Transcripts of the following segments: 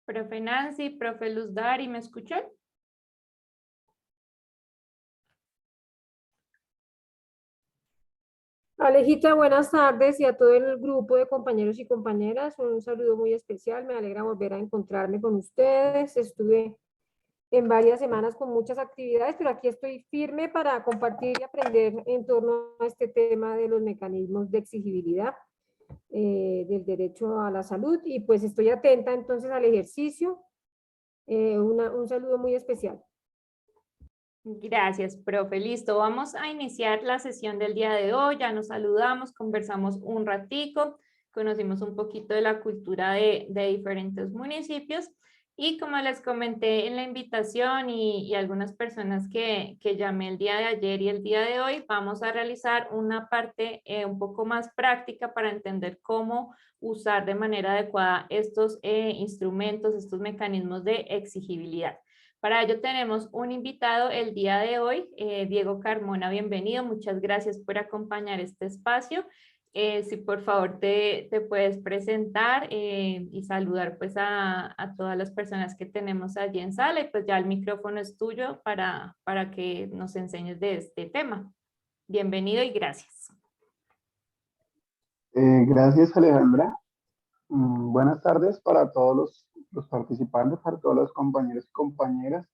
Profe Nancy, profe Luz Dari, ¿me escuchan? Alejita, buenas tardes y a todo el grupo de compañeros y compañeras, un saludo muy especial. Me alegra volver a encontrarme con ustedes. Estuve en varias semanas con muchas actividades, pero aquí estoy firme para compartir y aprender en torno a este tema de los mecanismos de exigibilidad del derecho a la salud y pues estoy atenta entonces al ejercicio. Un saludo muy especial. Gracias, profe. Listo, vamos a iniciar la sesión del día de hoy. Ya nos saludamos, conversamos un ratico, conocimos un poquito de la cultura de diferentes municipios y como les comenté en la invitación y algunas personas que llamé el día de ayer y el día de hoy, vamos a realizar una parte un poco más práctica para entender cómo usar de manera adecuada estos instrumentos, estos mecanismos de exigibilidad. Para ello tenemos un invitado el día de hoy, Diego Carmona, bienvenido, muchas gracias por acompañar este espacio. Si por favor te puedes presentar y saludar pues a todas las personas que tenemos allí en sala y pues ya el micrófono es tuyo para que nos enseñes de este tema. Bienvenido y gracias. Gracias, Alejandra. Buenas tardes para todos los participantes, para todos los compañeros y compañeras.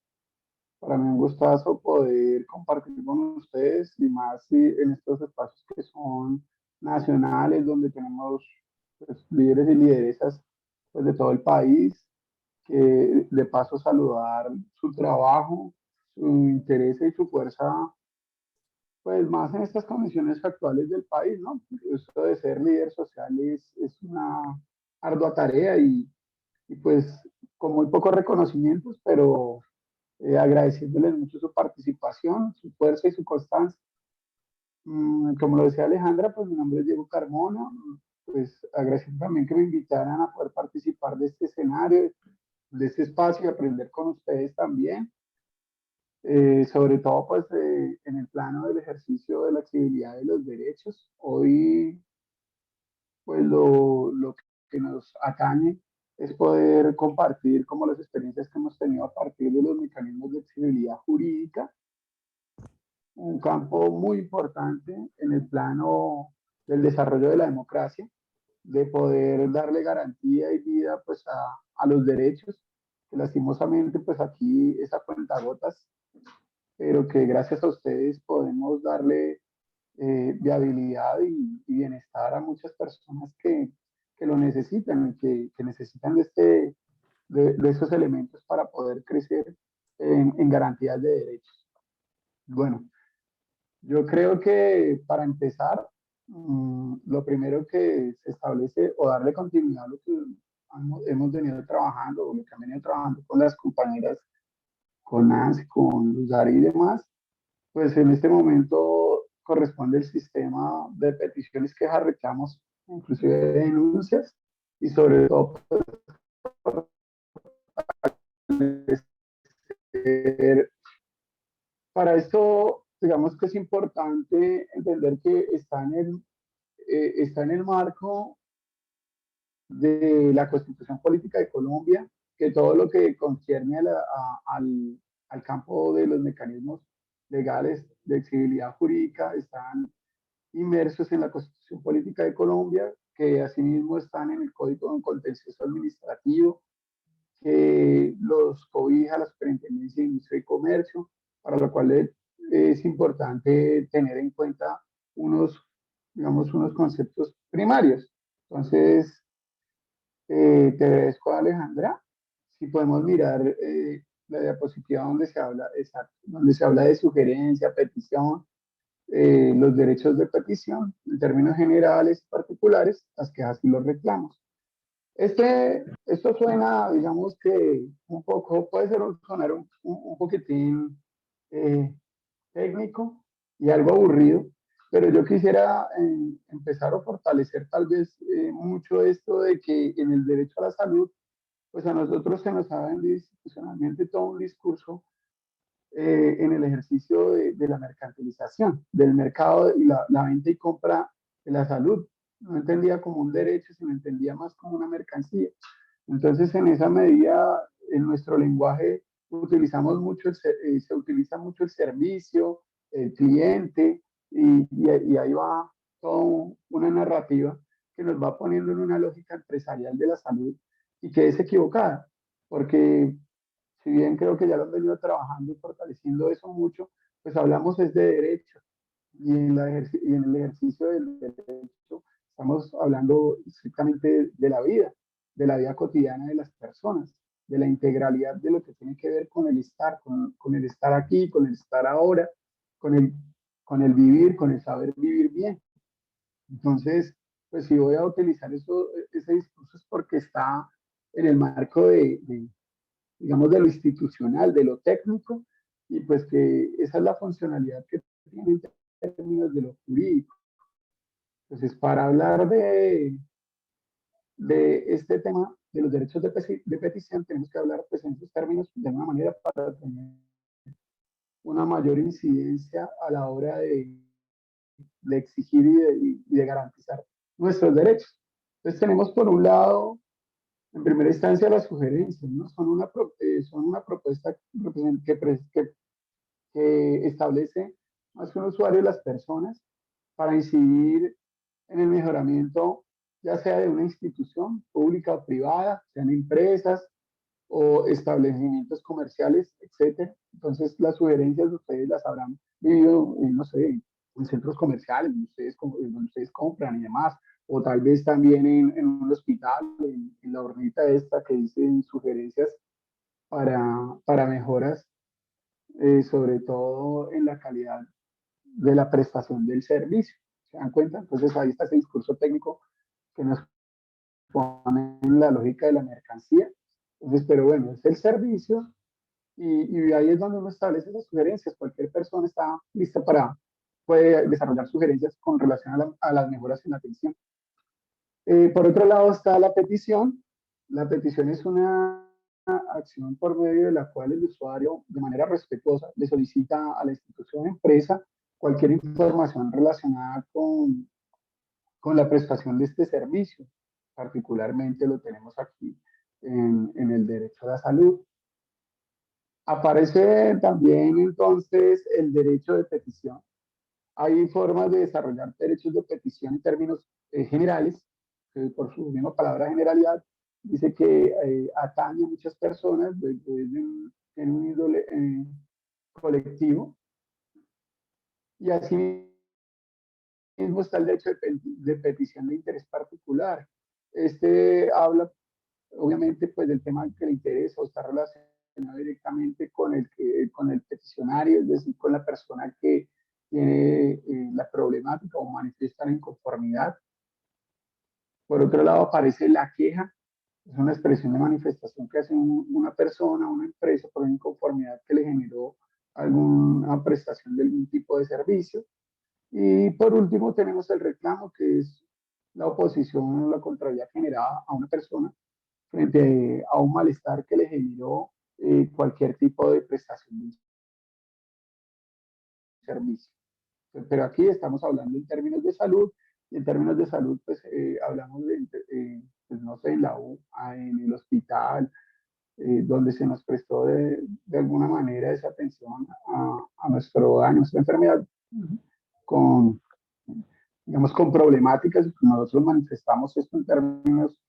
Para mí un gustazo poder compartir con ustedes y más en estos espacios que son nacionales, donde tenemos pues, líderes y lideresas pues, de todo el país, que de paso saludar su trabajo, su interés y su fuerza, pues más en estas condiciones actuales del país, ¿no? Esto de ser líder social es una ardua tarea y pues con muy pocos reconocimientos, pero agradeciéndoles mucho su participación, su fuerza y su constancia. Como lo decía Alejandra, pues mi nombre es Diego Carmona, pues agradeciendo también que me invitaran a poder participar de este escenario, de este espacio y aprender con ustedes también. Sobre todo pues en el plano del ejercicio de la accesibilidad de los derechos. Hoy pues lo que nos atañe es poder compartir como las experiencias que hemos tenido a partir de los mecanismos de accesibilidad jurídica, un campo muy importante en el plano del desarrollo de la democracia, de poder darle garantía y vida pues a los derechos, que lastimosamente pues aquí es a cuentagotas, pero que gracias a ustedes podemos darle viabilidad y bienestar a muchas personas que lo necesitan, que necesitan de esos elementos para poder crecer en garantías de derechos. Bueno, yo creo que para empezar, lo primero que se establece o darle continuidad a lo que hemos venido trabajando o lo que han venido trabajando con las compañeras, con Nancy, con Luzari y demás, pues en este momento corresponde el sistema de peticiones, quejas, reclamos, inclusive de denuncias y sobre todo pues, para esto digamos que es importante entender que está en el marco de la Constitución Política de Colombia, que todo lo que concierne al campo de los mecanismos legales de exigibilidad jurídica están inmersos en la Constitución Política de Colombia, que asimismo están en el Código de Contencioso Administrativo, que los cobija la Superintendencia de Industria y Comercio, para lo cual es importante tener en cuenta digamos, unos conceptos primarios. Entonces, te agradezco, Alejandra. Si podemos mirar la diapositiva donde se habla, exacto, donde se habla de sugerencia, petición, los derechos de petición, en términos generales y particulares, las quejas y los reclamos. Esto suena, digamos que un poco, puede sonar un poquitín técnico y algo aburrido, pero yo quisiera empezar a fortalecer tal vez mucho esto de que en el derecho a la salud, pues a nosotros se nos ha vendido institucionalmente todo un discurso en el ejercicio de la mercantilización, del mercado y la venta y compra de la salud. No entendía como un derecho, sino entendía más como una mercancía. Entonces, en esa medida, en nuestro lenguaje utilizamos mucho se utiliza mucho el servicio, el cliente, y ahí va toda una narrativa que nos va poniendo en una lógica empresarial de la salud y que es equivocada, porque si bien creo que ya lo han venido trabajando y fortaleciendo eso mucho, pues hablamos es de derecho y en el ejercicio del derecho estamos hablando estrictamente de la vida cotidiana de las personas, de la integralidad de lo que tiene que ver con el estar, con el estar aquí, con el estar ahora, con con el vivir, con el saber vivir bien. Entonces, pues si voy a utilizar ese discurso es porque está en el marco digamos, de lo institucional, de lo técnico, y pues que esa es la funcionalidad que tiene en términos de lo jurídico. Entonces, para hablar de este tema de los derechos de petición, tenemos que hablar pues, en esos términos de una manera para tener una mayor incidencia a la hora de exigir y de garantizar nuestros derechos. Entonces, tenemos por un lado, en primera instancia, las sugerencias, ¿no? Son una propuesta que establece más que un usuario las personas para incidir en el mejoramiento, ya sea de una institución pública o privada, sean empresas o establecimientos comerciales, etcétera. Entonces, las sugerencias ustedes las habrán vivido, no sé, en centros comerciales, donde ustedes compran y demás, o tal vez también en un hospital, en la hornita esta que dicen sugerencias para mejoras, sobre todo en la calidad de la prestación del servicio. ¿Se dan cuenta? Entonces ahí está ese discurso técnico que nos pone en la lógica de la mercancía. Entonces, pero bueno, es el servicio y ahí es donde uno establece esas sugerencias. Cualquier persona está lista puede desarrollar sugerencias con relación a las mejoras en la atención. Por otro lado está la petición. La petición es una acción por medio de la cual el usuario, de manera respetuosa, le solicita a la institución o empresa cualquier información relacionada con la prestación de este servicio. Particularmente lo tenemos aquí en el derecho a la salud. Aparece también entonces el derecho de petición. Hay formas de desarrollar derechos de petición en términos generales, que por su misma palabra generalidad, dice que atañe a muchas personas en un índole colectivo, y así mismo está el derecho de petición de interés particular. Este habla, obviamente, pues del tema que le interesa o está relacionado directamente con el peticionario, es decir, con la persona que tiene la problemática o manifiesta la inconformidad. Por otro lado, aparece la queja, es una expresión de manifestación que hace una persona, una empresa, por una inconformidad que le generó alguna prestación de algún tipo de servicio. Y por último tenemos el reclamo, que es la oposición o la contrariedad generada a una persona frente a un malestar que le generó cualquier tipo de prestación de servicio. Pero aquí estamos hablando en términos de salud, y en términos de salud, pues hablamos pues, no sé, en la U, en el hospital, donde se nos prestó de alguna manera esa atención a nuestra enfermedad, con, digamos, con problemáticas, y nosotros manifestamos esto en términos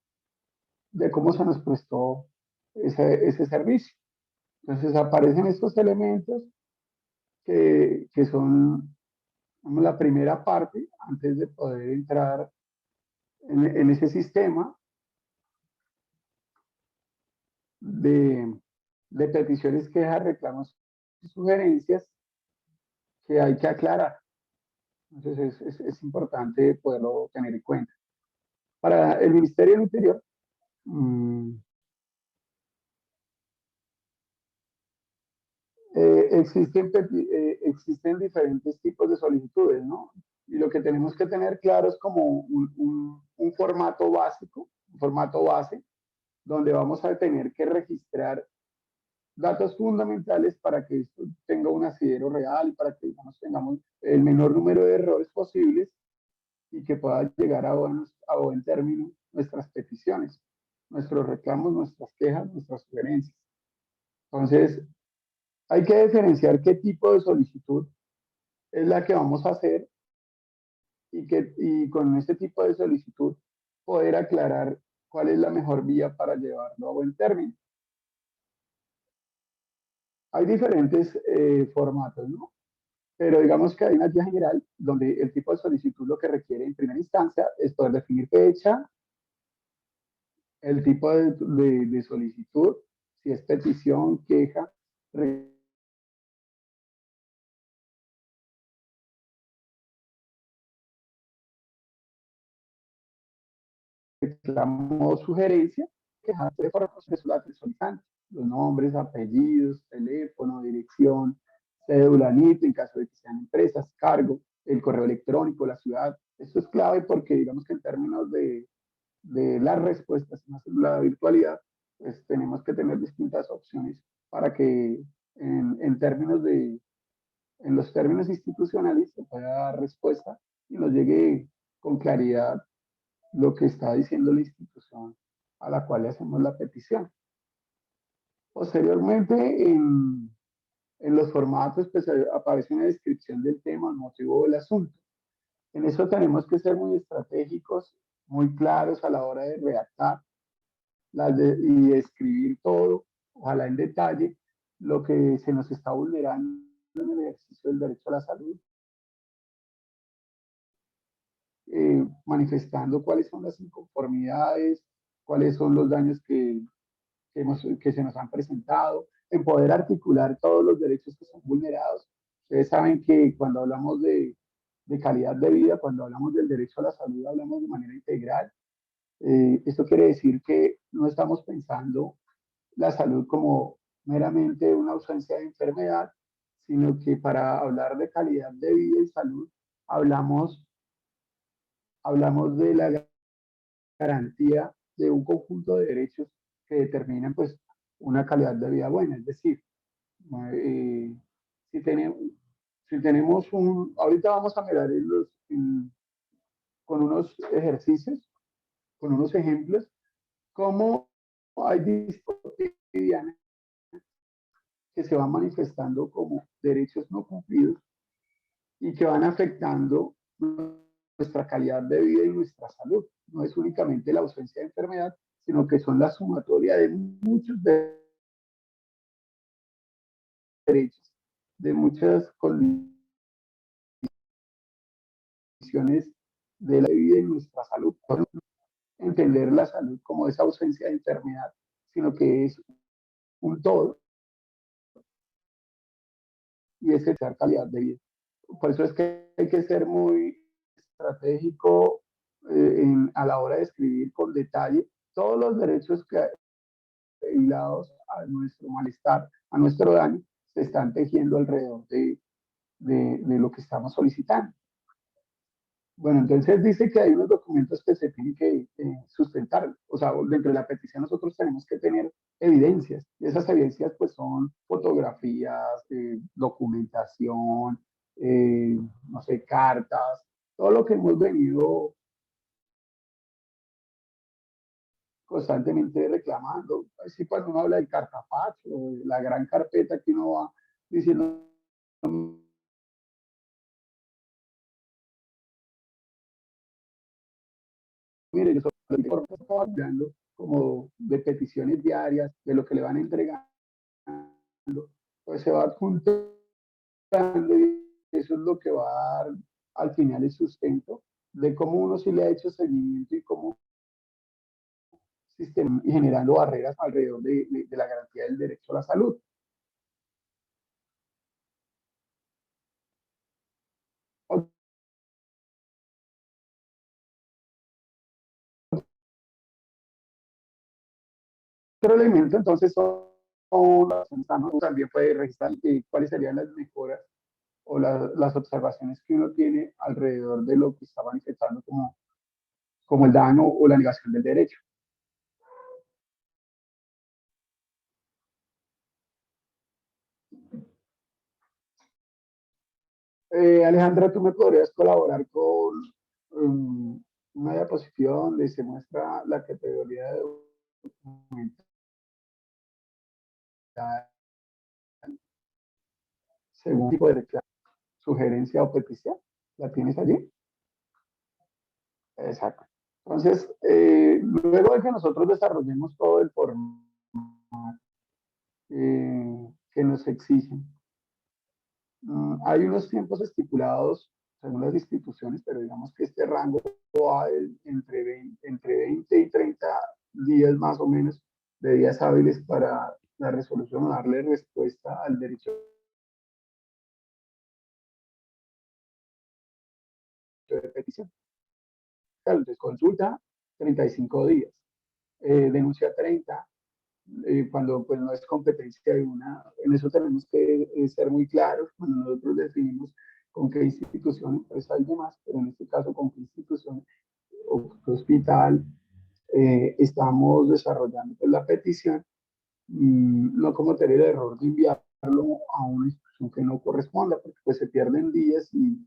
de cómo se nos prestó ese servicio. Entonces aparecen estos elementos que son como la primera parte antes de poder entrar en ese sistema de, de peticiones, quejas, reclamos y sugerencias que hay que aclarar. Entonces es importante poderlo tener en cuenta. Para el Ministerio del Interior, existen diferentes tipos de solicitudes, ¿no? Y lo que tenemos que tener claro es como un formato básico, un formato base, donde vamos a tener que registrar datos fundamentales para que esto tenga un asidero real y para que, digamos, tengamos el menor número de errores posibles y que pueda llegar a buen término nuestras peticiones. nuestros reclamos, nuestras quejas, nuestras sugerencias. Entonces, hay que diferenciar qué tipo de solicitud es la que vamos a hacer y con este tipo de solicitud poder aclarar cuál es la mejor vía para llevarlo a buen término. Hay diferentes formatos, ¿no? Pero digamos que hay una guía general donde el tipo de solicitud lo que requiere en primera instancia es poder definir fecha, el tipo de solicitud, si es petición, queja, reclamo o sugerencia, que hace para el proceso del solicitante, los nombres, apellidos, teléfono, dirección, cédula, NIT, en caso de que sean empresas, cargo, el correo electrónico, la ciudad. Esto es clave porque digamos que en términos de las respuestas en la virtualidad, pues tenemos que tener distintas opciones para que en términos en los términos institucionales se pueda dar respuesta y nos llegue con claridad lo que está diciendo la institución a la cual le hacemos la petición. Posteriormente, en los formatos, pues aparece una descripción del tema, el motivo del asunto. En eso tenemos que ser muy estratégicos, muy claros a la hora de redactar y escribir todo, ojalá en detalle, lo que se nos está vulnerando en el ejercicio del derecho a la salud, manifestando cuáles son las inconformidades, cuáles son los daños que se nos han presentado, en poder articular todos los derechos que son vulnerados. Ustedes saben que cuando hablamos de calidad de vida, cuando hablamos del derecho a la salud, hablamos de manera integral. Esto quiere decir que no estamos pensando la salud como meramente una ausencia de enfermedad, sino que para hablar de calidad de vida y salud, hablamos, hablamos de la garantía de un conjunto de derechos que determinan pues una calidad de vida buena. Es decir, eh, si, tenemos, si tenemos ahorita vamos a mirar con unos ejercicios, con unos ejemplos, cómo hay dispositivos que se van manifestando como derechos no cumplidos y que van afectando nuestra calidad de vida y nuestra salud. No es únicamente la ausencia de enfermedad, sino que son la sumatoria de muchos derechos, de muchas condiciones de la vida y nuestra salud. Entender la salud como esa ausencia de enfermedad, sino que es un todo y es esa calidad de vida. Por eso es que hay que ser muy estratégico a la hora de escribir con detalle todos los derechos que vinculados a nuestro malestar, a nuestro daño, se están tejiendo alrededor de lo que estamos solicitando. Bueno, entonces dice que hay unos documentos que se tienen que sustentar, o sea, dentro de la petición nosotros tenemos que tener evidencias, y esas evidencias pues son fotografías, documentación, no sé, cartas, todo lo que hemos venido constantemente reclamando. Así cuando uno habla del cartapacho, la gran carpeta que uno va diciendo, mire, yo estoy hablando como de peticiones diarias, de lo que le van entregando, pues se va adjuntando y eso es lo que va a dar al final el sustento de cómo uno sí le ha hecho seguimiento y cómo sistema, y generando barreras alrededor de la garantía del derecho a la salud. Otro elemento entonces son también puede registrar cuáles serían las mejoras o las observaciones que uno tiene alrededor de lo que está manifestando como el daño o la negación del derecho. Alejandra, ¿tú me podrías colaborar con una diapositiva donde se muestra la categoría de según tipo de reclamo, sugerencia o petición. ¿La tienes allí? Exacto. Entonces, luego de que nosotros desarrollemos todo el formato que nos exigen, hay unos tiempos estipulados según las instituciones, pero digamos que este rango va entre 20 y 30 días más o menos de días hábiles para la resolución o darle respuesta al derecho de petición. Entonces, consulta 35 días, denuncia 30, cuando pues no es competencia de una, en eso tenemos que ser muy claros cuando nosotros definimos con qué institución, empresa y demás, pero en este caso con qué institución o qué hospital estamos desarrollando pues, la petición, no cometer el error de enviarlo a una institución que no corresponda, porque pues se pierden días y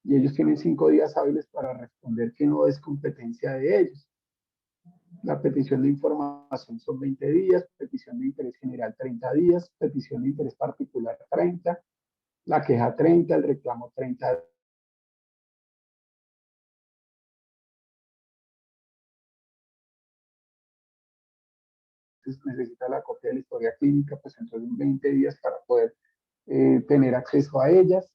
ellos tienen 5 días hábiles para responder que no es competencia de ellos. La petición de información son 20 días, petición de interés general 30 días, petición de interés particular 30, la queja 30, el reclamo 30. Necesita la copia de la historia clínica, pues entonces 20 días para poder tener acceso a ellas.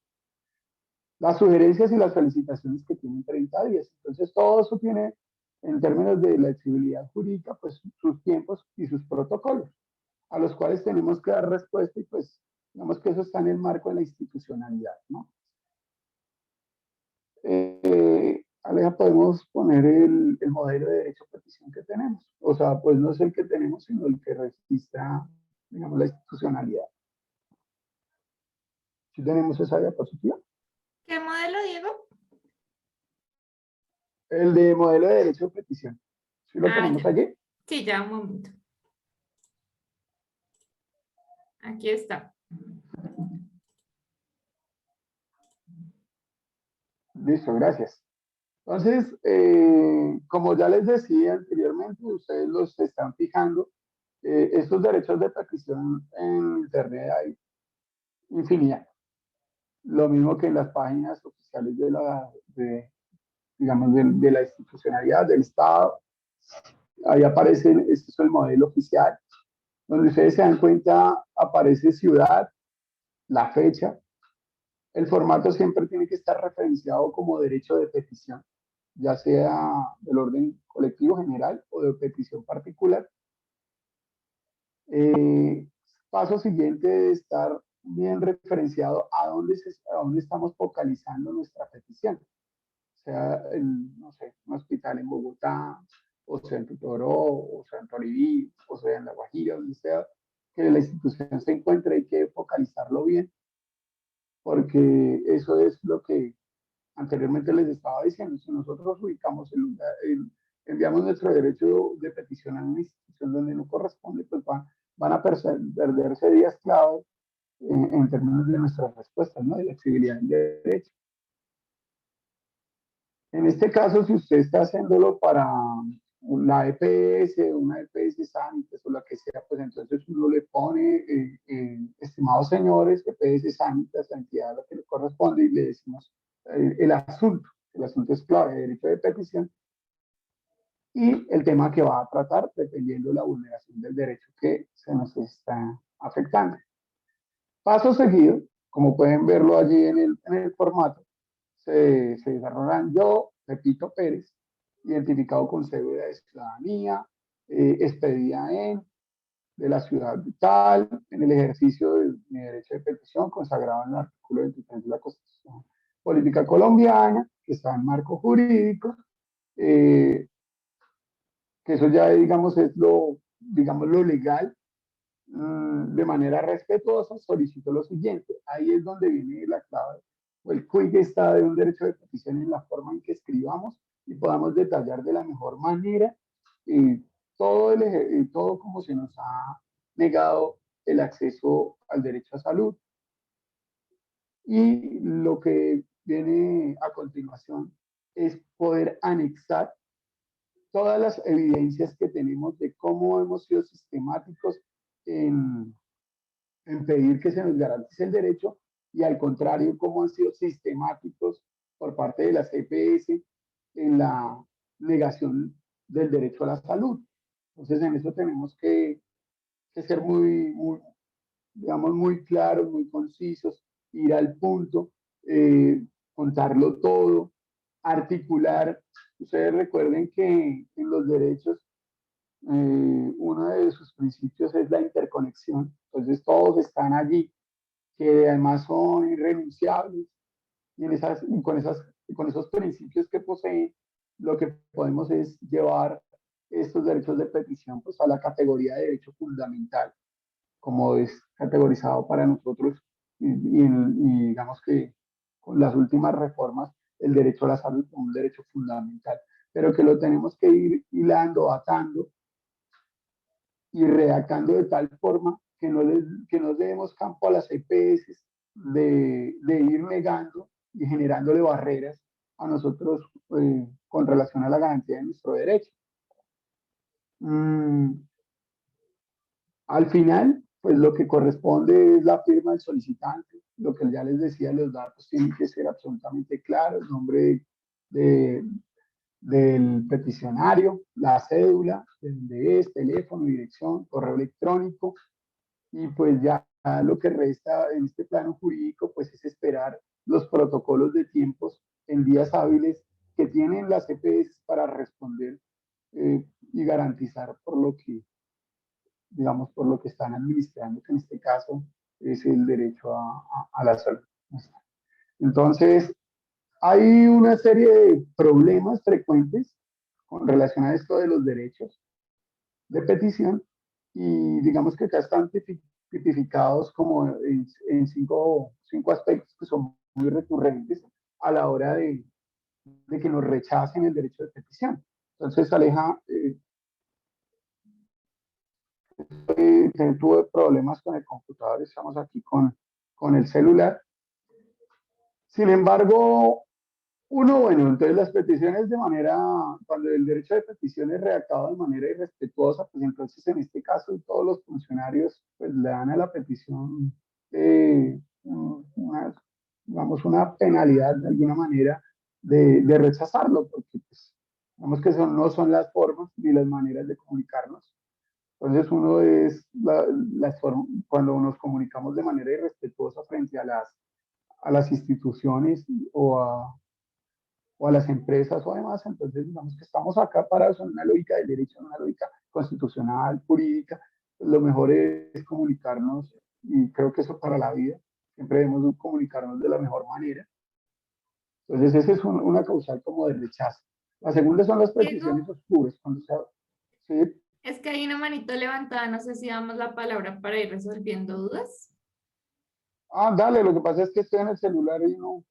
Las sugerencias y las felicitaciones que tienen 30 días. Entonces todo eso tiene, en términos de la exigibilidad jurídica, pues sus tiempos y sus protocolos, a los cuales tenemos que dar respuesta y pues digamos que eso está en el marco de la institucionalidad, ¿no? Aleja, podemos poner el modelo de derecho a petición que tenemos. O sea, pues no es el que tenemos, sino el que registra, digamos, la institucionalidad. ¿Sí tenemos esa diapositiva? ¿Qué modelo, Diego? El de modelo de derecho a petición. ¿Sí lo Ah, tenemos ya. allí? Sí, ya, un momento. Aquí está. Listo, gracias. Entonces, como ya les decía anteriormente, ustedes los están fijando. Estos derechos de petición en Internet hay infinidad. Lo mismo que en las páginas oficiales digamos, de la institucionalidad del Estado. Ahí aparece, este es el modelo oficial, donde ustedes se dan cuenta, aparece ciudad, la fecha. El formato siempre tiene que estar referenciado como derecho de petición, ya sea del orden colectivo general o de petición particular. Eh, Paso siguiente es estar bien referenciado a dónde estamos focalizando nuestra petición. Sea en, no sé, un hospital en Bogotá, o sea en Toro, o sea en Toribí, o sea en La Guajira, donde sea que la institución se encuentre, hay que focalizarlo bien, porque eso es lo que anteriormente les estaba diciendo. Si nosotros ubicamos enviamos nuestro derecho de petición a una institución donde no corresponde, pues van a perderse días clave en términos de nuestras respuestas, ¿no? De la accesibilidad del derecho. En este caso, si usted está haciéndolo para la EPS, una EPS Sanitas o la que sea, pues entonces uno le pone, estimados señores, EPS Sanitas, la entidad a la que le corresponde, y le decimos el asunto. El asunto es clave, derecho de petición, y el tema que va a tratar, dependiendo de la vulneración del derecho que se nos está afectando. Paso seguido, como pueden verlo allí en el formato, se desarrollan yo, Pepito Pérez, identificado con cédula de ciudadanía, expedida de la ciudad de tal, en el ejercicio de mi derecho de petición, consagrado en el artículo 23 de la Constitución Política Colombiana, que está en marco jurídico, que eso ya, digamos, es digamos, lo legal. De manera respetuosa, solicito lo siguiente. Ahí es donde viene la clave, o el quick está de un derecho de petición en la forma en que escribamos y podamos detallar de la mejor manera todo como se nos ha negado el acceso al derecho a salud. Y lo que viene a continuación es poder anexar todas las evidencias que tenemos de cómo hemos sido sistemáticos en pedir que se nos garantice el derecho y al contrario, cómo han sido sistemáticos por parte de las EPS en la negación del derecho a la salud. Entonces, en eso tenemos que ser digamos, muy claros, muy concisos, ir al punto, contarlo todo, articular. Ustedes recuerden que en los derechos uno de sus principios es la interconexión. Entonces todos están allí, que además son irrenunciables y, con esos principios que poseen, lo que podemos es llevar estos derechos de petición pues, a la categoría de derecho fundamental, como es categorizado para nosotros y digamos que con las últimas reformas el derecho a la salud como un derecho fundamental, pero que lo tenemos que ir hilando, atando y redactando de tal forma que no demos campo a las EPS de ir negando y generándole barreras a nosotros con relación a la garantía de nuestro derecho. Al final, pues lo que corresponde es la firma del solicitante. Lo que ya les decía, los datos tienen que ser absolutamente claros, el nombre del peticionario, la cédula, de donde es, teléfono, dirección, correo electrónico, y pues ya lo que resta en este plano jurídico pues es esperar los protocolos de tiempos en días hábiles que tienen las EPS para responder y garantizar por lo que, digamos, por lo que están administrando, que en este caso es el derecho a la salud. Entonces, hay una serie de problemas frecuentes con relación a esto de los derechos de petición y digamos que acá están tipificados como en cinco aspectos que son muy recurrentes a la hora de que nos rechacen el derecho de petición. Entonces, Aleja, tuve problemas con el computador, estamos aquí con el celular. Sin embargo, bueno, entonces las peticiones cuando el derecho de petición es redactado de manera irrespetuosa, pues entonces en este caso todos los funcionarios pues le dan a la petición digamos, una penalidad de alguna manera de rechazarlo, porque pues, digamos que no son las formas ni las maneras de comunicarnos. Entonces uno es cuando nos comunicamos de manera irrespetuosa frente a las instituciones o a las empresas o además, entonces digamos que estamos acá parados en una lógica del derecho, en una lógica constitucional, jurídica, pues lo mejor es comunicarnos y creo que eso para la vida, siempre debemos comunicarnos de la mejor manera. Entonces esa es una causal como de rechazo. La segunda son las peticiones oscuras, cuando ¿sí? Es que hay una manito levantada, no sé si damos la palabra para ir resolviendo dudas. Dale, lo que pasa es que estoy en el celular y no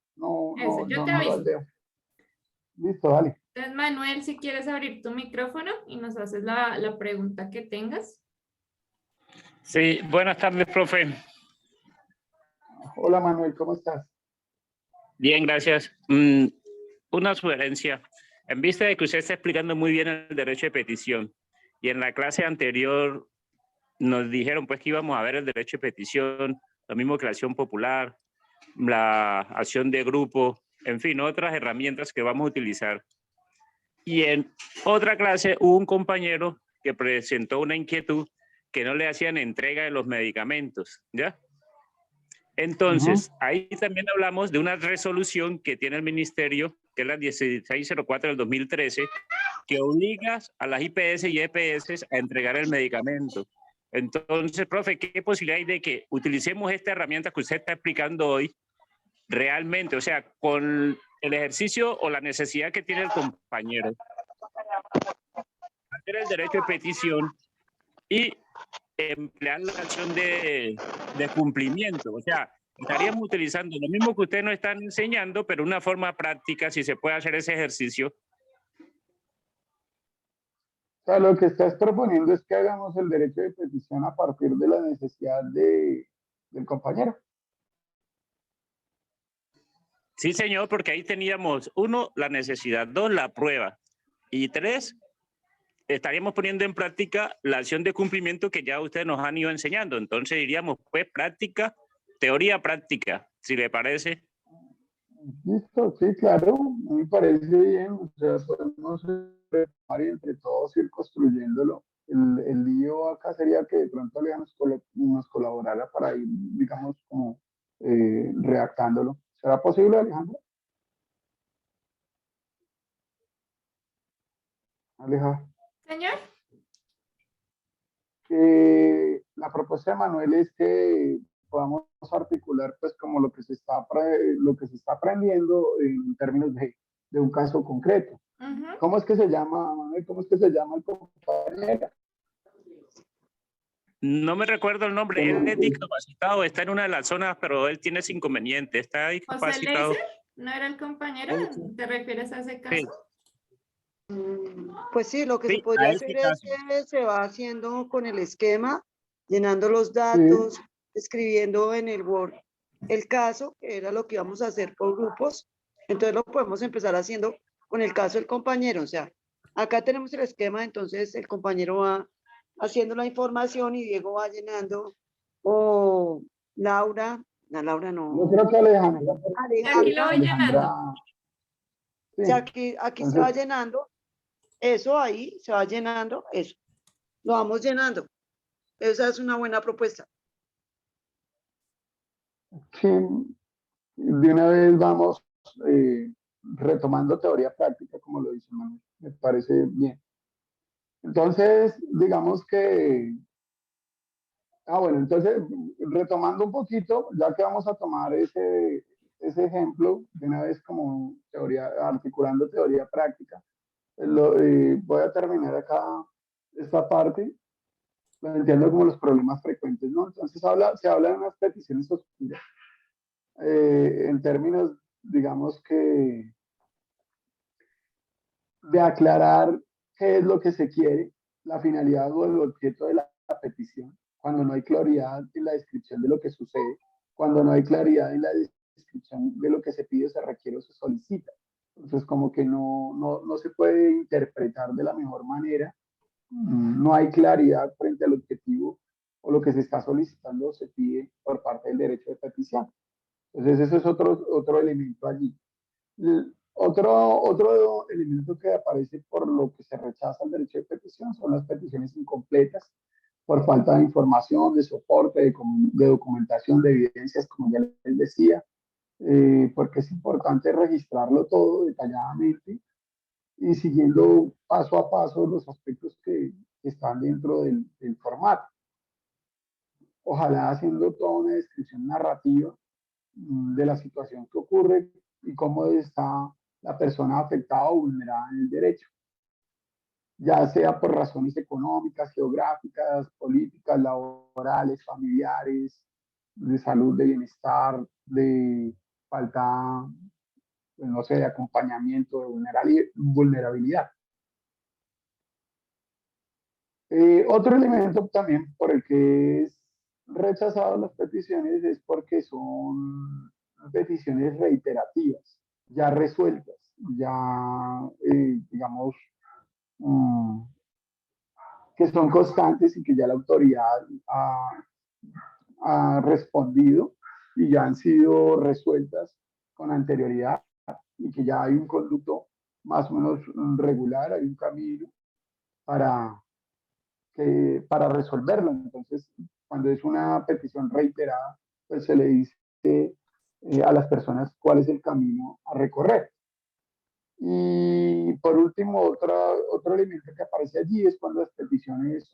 Yo te las aviso. veo. Listo, dale. Entonces, Manuel, si quieres abrir tu micrófono y nos haces la pregunta que tengas. Sí, buenas tardes, profe. Hola Manuel, ¿cómo estás? Bien, gracias. Una sugerencia. En vista de que usted está explicando muy bien el derecho de petición y en la clase anterior nos dijeron pues que íbamos a ver el derecho de petición, lo mismo que la acción popular, la acción de grupo, en fin, otras herramientas que vamos a utilizar. Y en otra clase hubo un compañero que presentó una inquietud que no le hacían entrega de los medicamentos, ¿ya? Entonces, ahí también hablamos de una resolución que tiene el ministerio, que es la 1604 del 2013, que obliga a las IPS y EPS a entregar el medicamento. Entonces, profe, ¿qué posibilidad hay de que utilicemos esta herramienta que usted está explicando hoy realmente? O sea, con el ejercicio o la necesidad que tiene el compañero, hacer el derecho de petición y emplear la acción de cumplimiento. O sea, estaríamos utilizando lo mismo que ustedes nos están enseñando, pero una forma práctica, si se puede hacer ese ejercicio. O sea, lo que estás proponiendo es que hagamos el derecho de petición a partir de la necesidad del compañero. Sí, señor, porque ahí teníamos, 1, la necesidad, 2, la prueba, y 3, estaríamos poniendo en práctica la acción de cumplimiento que ya ustedes nos han ido enseñando. Entonces diríamos, pues, práctica, teoría, práctica, si le parece. Listo, sí, claro, me parece bien. O sea, podemos preparar y entre todos ir construyéndolo. El lío acá sería que de pronto Alejandra nos colaborara para ir, digamos, como redactándolo. ¿Será posible, Alejandra? Aleja. Señor. La propuesta de Manuel es que podamos articular pues como lo que se está, lo que se está aprendiendo en términos de un caso concreto. Ujú. ¿Cómo es que se llama, Manuel? ¿Cómo es que se llama el compañero? No me recuerdo el nombre. Él es discapacitado, está en una de las zonas, pero él tiene ese inconveniente. Está ¿José discapacitado. Leiser? ¿No era el compañero? ¿Te refieres a ese caso? Sí, Pues sí, lo que se sí, podría a hacer ese es caso. que se va haciendo con el esquema, llenando los Sí, datos, escribiendo en el Word el caso, que era lo que íbamos a hacer por grupos. Entonces lo podemos empezar haciendo con el caso del compañero. O sea, acá tenemos el esquema, entonces el compañero va haciendo la información y Diego va llenando, o Laura, no, Laura yo no, creo que Alejandra, Aquí lo voy Alejandra, llenando. sí, o sea, aquí se va entonces, llenando, eso ahí se va llenando, eso, lo vamos llenando. Esa es una buena propuesta. sí, de una vez vamos retomando teoría práctica, como lo dice Manuel, me parece bien. Entonces, digamos que bueno, entonces, retomando un poquito, ya que vamos a tomar ese ejemplo, de una vez como teoría, articulando teoría práctica, voy a terminar acá esta parte, planteando como los problemas frecuentes, ¿no? Entonces, se habla de unas peticiones oscuras, en términos, digamos que, de aclarar qué es lo que se quiere, la finalidad o el objeto de la petición, cuando no hay claridad en la descripción de lo que sucede, cuando no hay claridad en la descripción de lo que se pide, se requiere o se solicita. Entonces, como que no se puede interpretar de la mejor manera, no hay claridad frente al objetivo o lo que se está solicitando o se pide por parte del derecho de petición. Entonces, eso es otro elemento allí. Otro elemento que aparece por lo que se rechaza el derecho de petición son las peticiones incompletas por falta de información, de soporte, de documentación, de evidencias, como ya les decía, porque es importante registrarlo todo detalladamente y siguiendo paso a paso los aspectos que están dentro del formato. Ojalá haciendo toda una descripción narrativa de la situación que ocurre y cómo está la persona afectada o vulnerada en el derecho, ya sea por razones económicas, geográficas, políticas, laborales, familiares, de salud, de bienestar, de falta, pues, no sé, de acompañamiento, de vulnerabilidad. Otro elemento también por el que es rechazado las peticiones es porque son peticiones reiterativas, ya resueltas, ya, digamos, que son constantes y que ya la autoridad ha respondido y ya han sido resueltas con anterioridad y que ya hay un conducto más o menos regular, hay un camino para, para resolverlo. Entonces, cuando es una petición reiterada, pues se le dice a las personas cuál es el camino a recorrer. Y por último, otro elemento que aparece allí es cuando las peticiones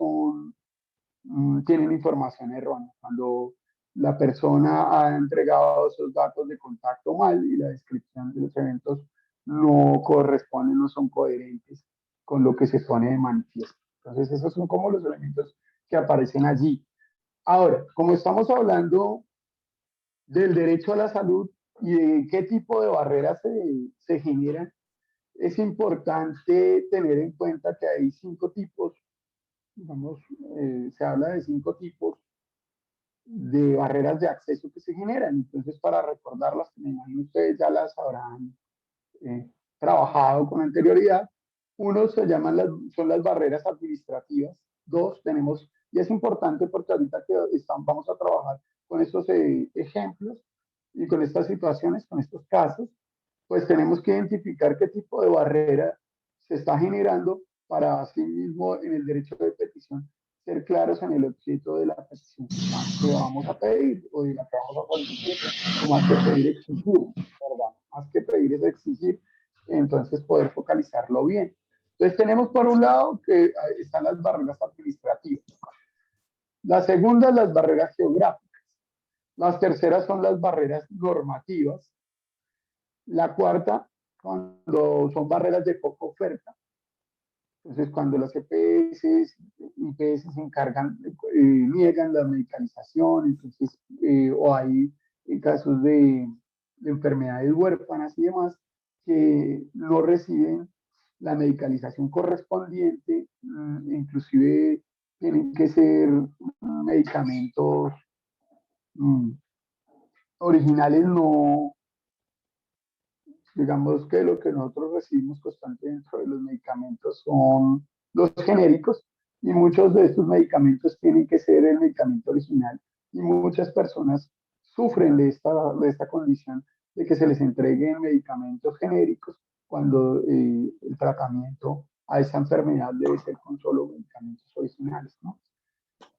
tienen información errónea, cuando la persona ha entregado esos datos de contacto mal y la descripción de los eventos no corresponden, no son coherentes con lo que se pone de manifiesto. Entonces, esos son como los elementos que aparecen allí. Ahora, como estamos hablando del derecho a la salud y de qué tipo de barreras se generan, es importante tener en cuenta que hay 5 tipos, digamos, se habla de 5 tipos de barreras de acceso que se generan. Entonces, para recordarlas, que me imagino ustedes ya las habrán trabajado con anterioridad, Uno son las barreras administrativas. Dos, tenemos, y es importante porque ahorita que vamos a trabajar con estos ejemplos y con estas situaciones, con estos casos, pues tenemos que identificar qué tipo de barrera se está generando para sí mismo en el derecho de petición ser claros en el objeto de la petición que vamos a pedir o de la que vamos a solicitar, o más que pedir exigir, ¿verdad? Más que pedir es exigir, entonces poder focalizarlo bien. Entonces tenemos por un lado que están las barreras administrativas. La segunda, las barreras geográficas. Las terceras son las barreras normativas. La cuarta, cuando son barreras de poca oferta. Entonces, cuando las EPS, IPS se encargan, niegan la medicalización, entonces, o hay casos de enfermedades huérfanas y demás, que no reciben la medicalización correspondiente, inclusive tienen que ser medicamentos originales, no, digamos que lo que nosotros recibimos constante dentro de los medicamentos son los genéricos, y muchos de estos medicamentos tienen que ser el medicamento original, y muchas personas sufren de esta condición de que se les entreguen medicamentos genéricos cuando el tratamiento a esa enfermedad debe ser con solo medicamentos originales, ¿no?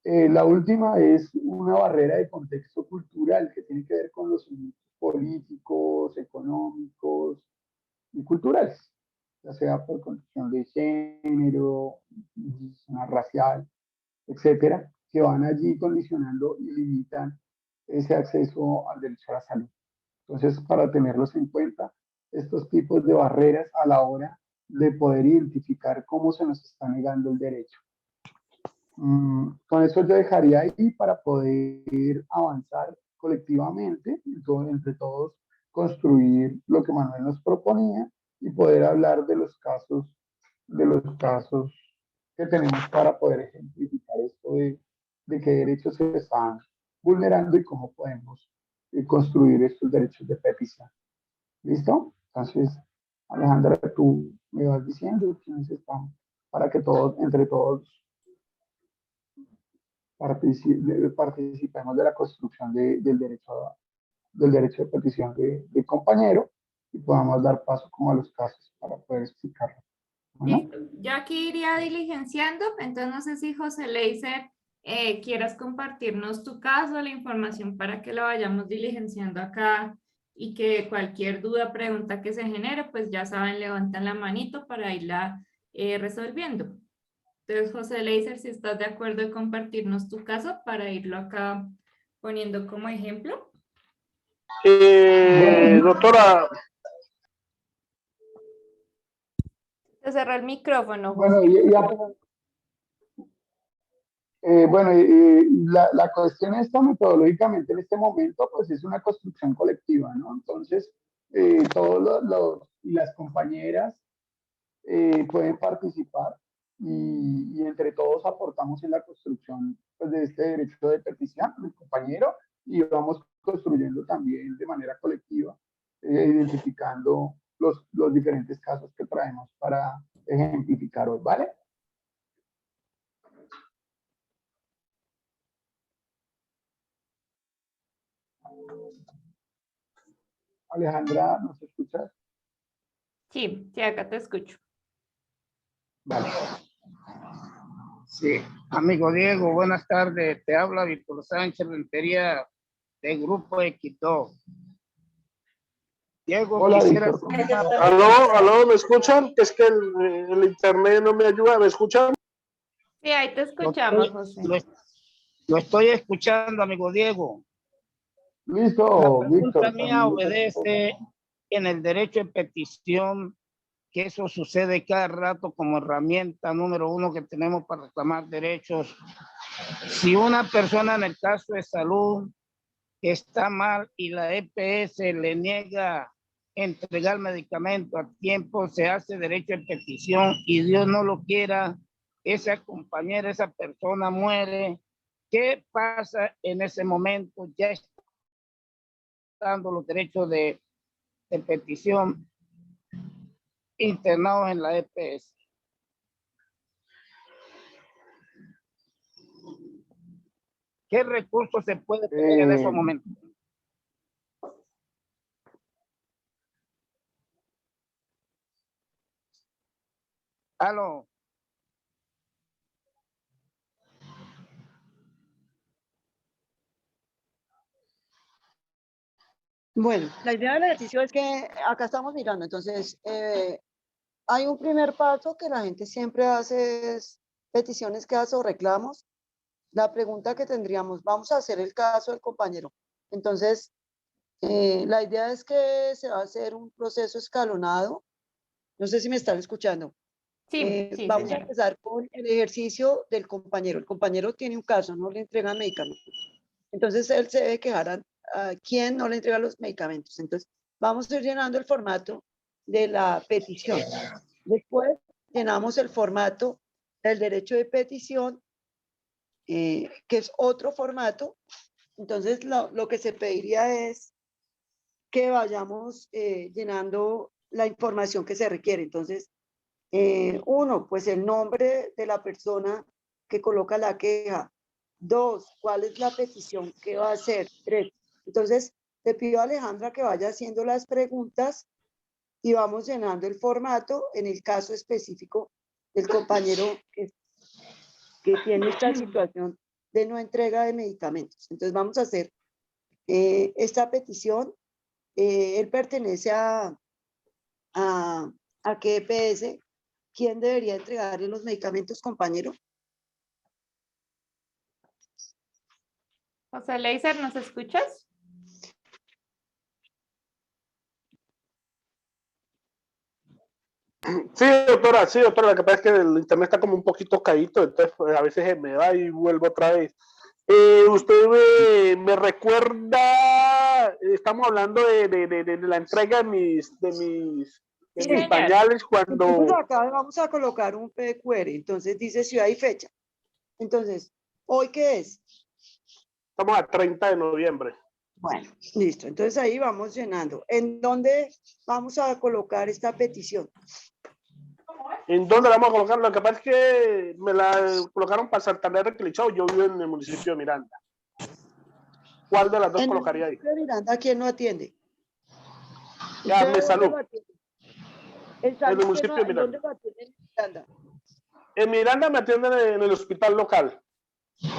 La última es una barrera de contexto cultural que tiene que ver con los políticos, económicos y culturales, ya sea por condición de género, racial, etcétera, que van allí condicionando y limitan ese acceso al derecho a la salud. Entonces, para tenerlos en cuenta, estos tipos de barreras a la hora de poder identificar cómo se nos está negando el derecho. Con eso yo dejaría ahí para poder avanzar colectivamente, entre todos construir lo que Manuel nos proponía y poder hablar de los casos que tenemos para poder ejemplificar esto de qué derechos se están vulnerando y cómo podemos construir estos derechos de petición. ¿Listo? Entonces, Alejandra, tú me vas diciendo quiénes están para que todos, entre todos, participemos de la construcción del derecho de petición de compañero y podamos dar paso como a los casos para poder explicarlo. ¿Bueno? Listo. Yo aquí iría diligenciando, entonces no sé si José Leiser quieras compartirnos tu caso, la información para que lo vayamos diligenciando acá y que cualquier duda, pregunta que se genere, pues ya saben, levantan la manito para irla resolviendo. Entonces, José Leiser, si estás de acuerdo en compartirnos tu caso para irlo acá poniendo como ejemplo. Doctora, Se cerró el micrófono, Bueno, José. la cuestión esta metodológicamente en este momento, pues es una construcción colectiva, ¿no? Entonces, todos las compañeras pueden participar y entre todos aportamos en la construcción, pues, de este derecho de petición, mi compañero, y vamos construyendo también de manera colectiva, identificando los diferentes casos que traemos para ejemplificar hoy, ¿vale? Alejandra, ¿nos escuchas? Sí, sí, acá te escucho. Vale. sí, amigo Diego, buenas tardes. Te habla Víctor Sánchez Rentería del Grupo Equito. Diego, Hola, quisiera... Víctor. Aló, ¿me escuchan? Que es que el internet no me ayuda, ¿me escuchan? Sí, ahí te escuchamos, José. Lo estoy escuchando, amigo Diego. Listo, La Víctor. pregunta mía obedece en el derecho de petición, que eso sucede cada rato como herramienta número uno que tenemos para reclamar derechos. Si una persona en el caso de salud está mal y la EPS le niega entregar medicamento a tiempo, se hace derecho de petición y Dios no lo quiera, esa compañera, esa persona muere. ¿Qué pasa en ese momento? Ya está dando los derechos de petición internados en la EPS. ¿Qué recursos se puede pedir en esos momentos? Aló. Bueno, la idea del ejercicio es que acá estamos mirando, entonces hay un primer paso que la gente siempre hace, es peticiones que hace o reclamos. La pregunta que tendríamos, vamos a hacer el caso del compañero. Entonces, la idea es que se va a hacer un proceso escalonado. No sé si me están escuchando. Sí, sí, Vamos a señora. empezar con el ejercicio del compañero. El compañero tiene un caso, no le entregan medicamentos. Entonces, él se debe quejar a quién no le entrega los medicamentos. Entonces, vamos a ir llenando el formato de la petición. Después, llenamos el formato del derecho de petición, que es otro formato. Entonces, lo que se pediría es que vayamos llenando la información que se requiere. Entonces, uno, pues el nombre de la persona que coloca la queja. Dos, cuál es la petición que va a hacer. Tres, entonces le pido a Alejandra que vaya haciendo las preguntas y vamos llenando el formato en el caso específico del compañero que tiene esta situación de no entrega de medicamentos. Entonces vamos a hacer esta petición. Él pertenece a qué EPS. ¿Quién debería entregarle los medicamentos, compañero? José Leiser, ¿nos escuchas? Sí, doctora, lo que pasa es que el internet está como un poquito caído, entonces pues, a veces se me va y vuelvo otra vez. Usted me recuerda, estamos hablando de la entrega de mis Sí, señor. pañales cuando... Entonces acá vamos a colocar un PQR, entonces dice ciudad y fecha. Entonces, ¿hoy qué es? Estamos a 30 de noviembre. Bueno, listo. Entonces ahí vamos llenando. ¿En dónde vamos a colocar esta petición? ¿En dónde la vamos a colocar? Lo que pasa es que me la colocaron para Santander de Quilichao. Yo vivo en el municipio de Miranda. ¿Cuál de las dos En el colocaría ahí? municipio de Miranda, ¿quién no atiende? Ya, ¿Usted me dónde salud. lo atiende? ¿En En salud el municipio de ¿en Miranda. dónde lo atiende en Miranda? En Miranda me atienden en el hospital local. Usted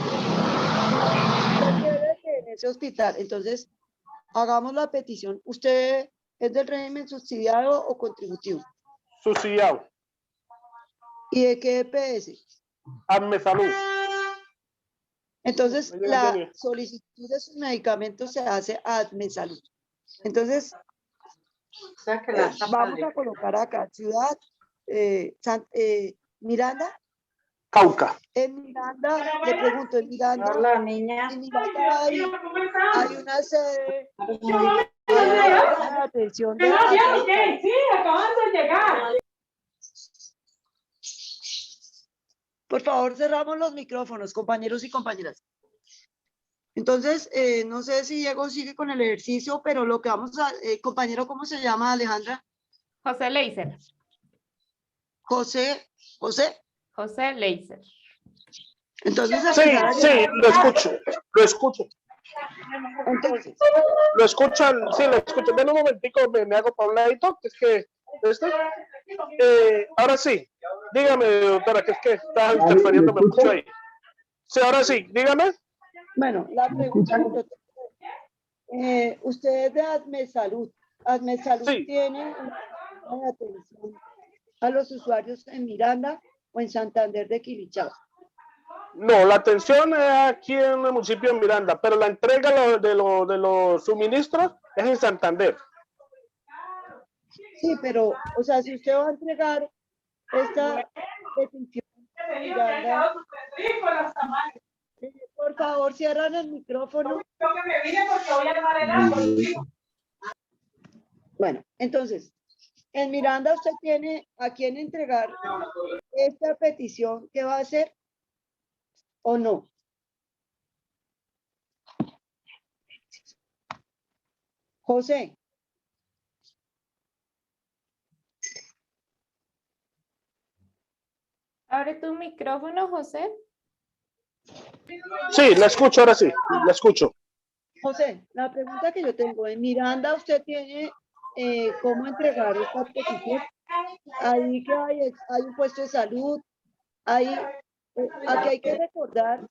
quiere que en ese hospital, entonces hagamos la petición. ¿Usted es del régimen subsidiado o contributivo? Subsidiado. ¿Y de qué EPS? Hazme salud. Entonces, la solicitud de sus medicamentos se hace a AdmeSalud. Entonces, vamos a colocar acá, ciudad, Miranda. Cauca. En Miranda, le pregunto, en Miranda, en Miranda hay una sede de atención de AdmeSalud. Sí, acaban de llegar. Por favor, cerramos los micrófonos, compañeros y compañeras. Entonces, no sé si Diego sigue con el ejercicio, pero lo que vamos a... compañero, ¿cómo se llama, Alejandra? José Leiser. José. José Leiser. Entonces, Sí, lo escucho. Entonces, Lo escuchan, sí, lo escucho. Ven un momentico, me hago para un ladito, que es que... ahora sí, dígame, doctora, que es que está interfiriéndome mucho ahí. Sí, ahora sí, dígame. bueno, la pregunta que yo tengo, usted es de AdmeSalud. AdmeSalud Sí. tiene una atención a los usuarios en Miranda o en Santander de Quilichao. No, la atención es aquí en el municipio de Miranda, pero la entrega de los suministros es en Santander. Sí, pero, o sea, si usted va a entregar esta petición en Miranda, por favor, cierran el micrófono. Bueno, entonces, en Miranda usted tiene a quién entregar esta petición que va a hacer o no. José. Abre tu micrófono, José. Sí, la escucho, ahora sí, la escucho. José, la pregunta que yo tengo, en Miranda usted tiene cómo entregar esta petición. Ahí que hay un puesto de salud, aquí hay que recordar,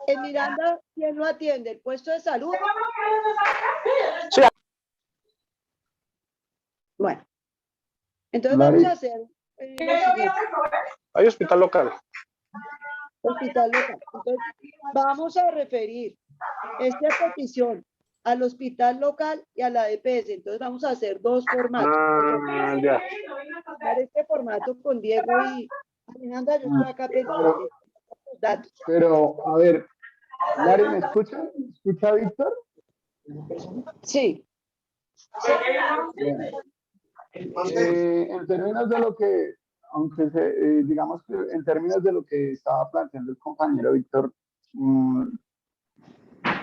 en Miranda, ¿quién lo atiende? ¿El puesto de salud? Sí. Bueno, entonces Lari, vamos a hacer lo siguiente. Hay hospital local. Hospital local. Entonces, vamos a referir esta petición al hospital local y a la EPS. Entonces, vamos a hacer dos formatos. Ah, ya. Dar este formato con Diego y Fernanda. Yo estoy acá pendiente. Los datos. pero, a ver, Lari, ¿me escucha? ¿Me escucha Víctor? Sí. Bien. En términos de lo que, aunque digamos que en términos de lo que estaba planteando el compañero Víctor,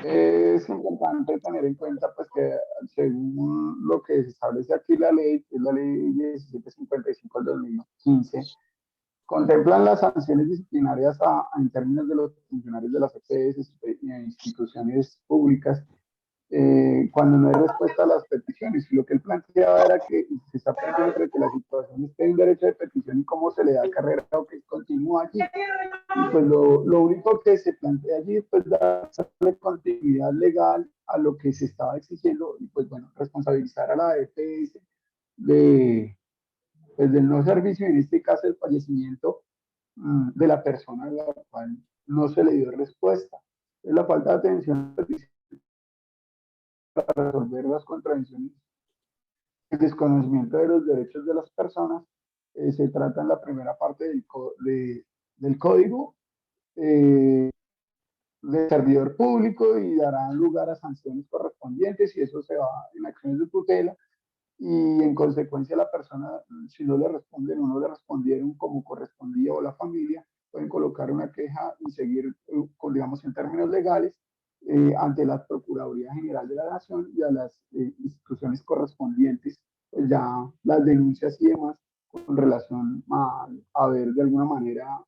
es importante tener en cuenta pues que según lo que se establece aquí la ley, que es la ley 1755 del 2015, contemplan las sanciones disciplinarias en términos de los funcionarios de las EPS y instituciones públicas cuando no hay respuesta a las peticiones. Y lo que él planteaba era que se está planteando entre que la situación es que hay un derecho de petición y cómo se le da carrera o que continúa allí. Y pues lo único que se plantea allí es pues darle continuidad legal a lo que se estaba exigiendo y pues bueno, responsabilizar a la EPS de, pues, del no servicio, en este caso el fallecimiento de la persona a la cual no se le dio respuesta. Es la falta de atención para resolver las contradicciones, el desconocimiento de los derechos de las personas, se trata en la primera parte del código de servidor público y dará lugar a sanciones correspondientes y eso se va en acciones de tutela y en consecuencia la persona, si no le responden o no le respondieron como correspondía o la familia, pueden colocar una queja y seguir, digamos, en términos legales ante la Procuraduría General de la Nación y a las instituciones correspondientes, pues ya las denuncias y demás con relación a ver de alguna manera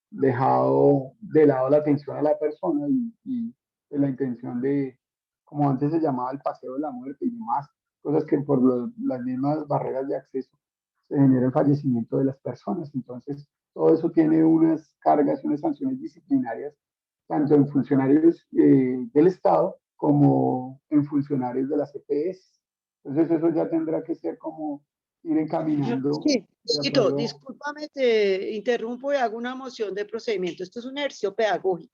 dejado de lado la atención a la persona y la intención de, como antes se llamaba, el paseo de la muerte y demás, cosas que por las mismas barreras de acceso se genera el fallecimiento de las personas. Entonces, todo eso tiene unas cargas y unas sanciones disciplinarias, tanto en funcionarios del Estado como en funcionarios de las EPS. Entonces, eso ya tendrá que ser como ir encaminando. Sí, Tito, discúlpame, te interrumpo y hago una moción de procedimiento. Esto es un ejercicio pedagógico.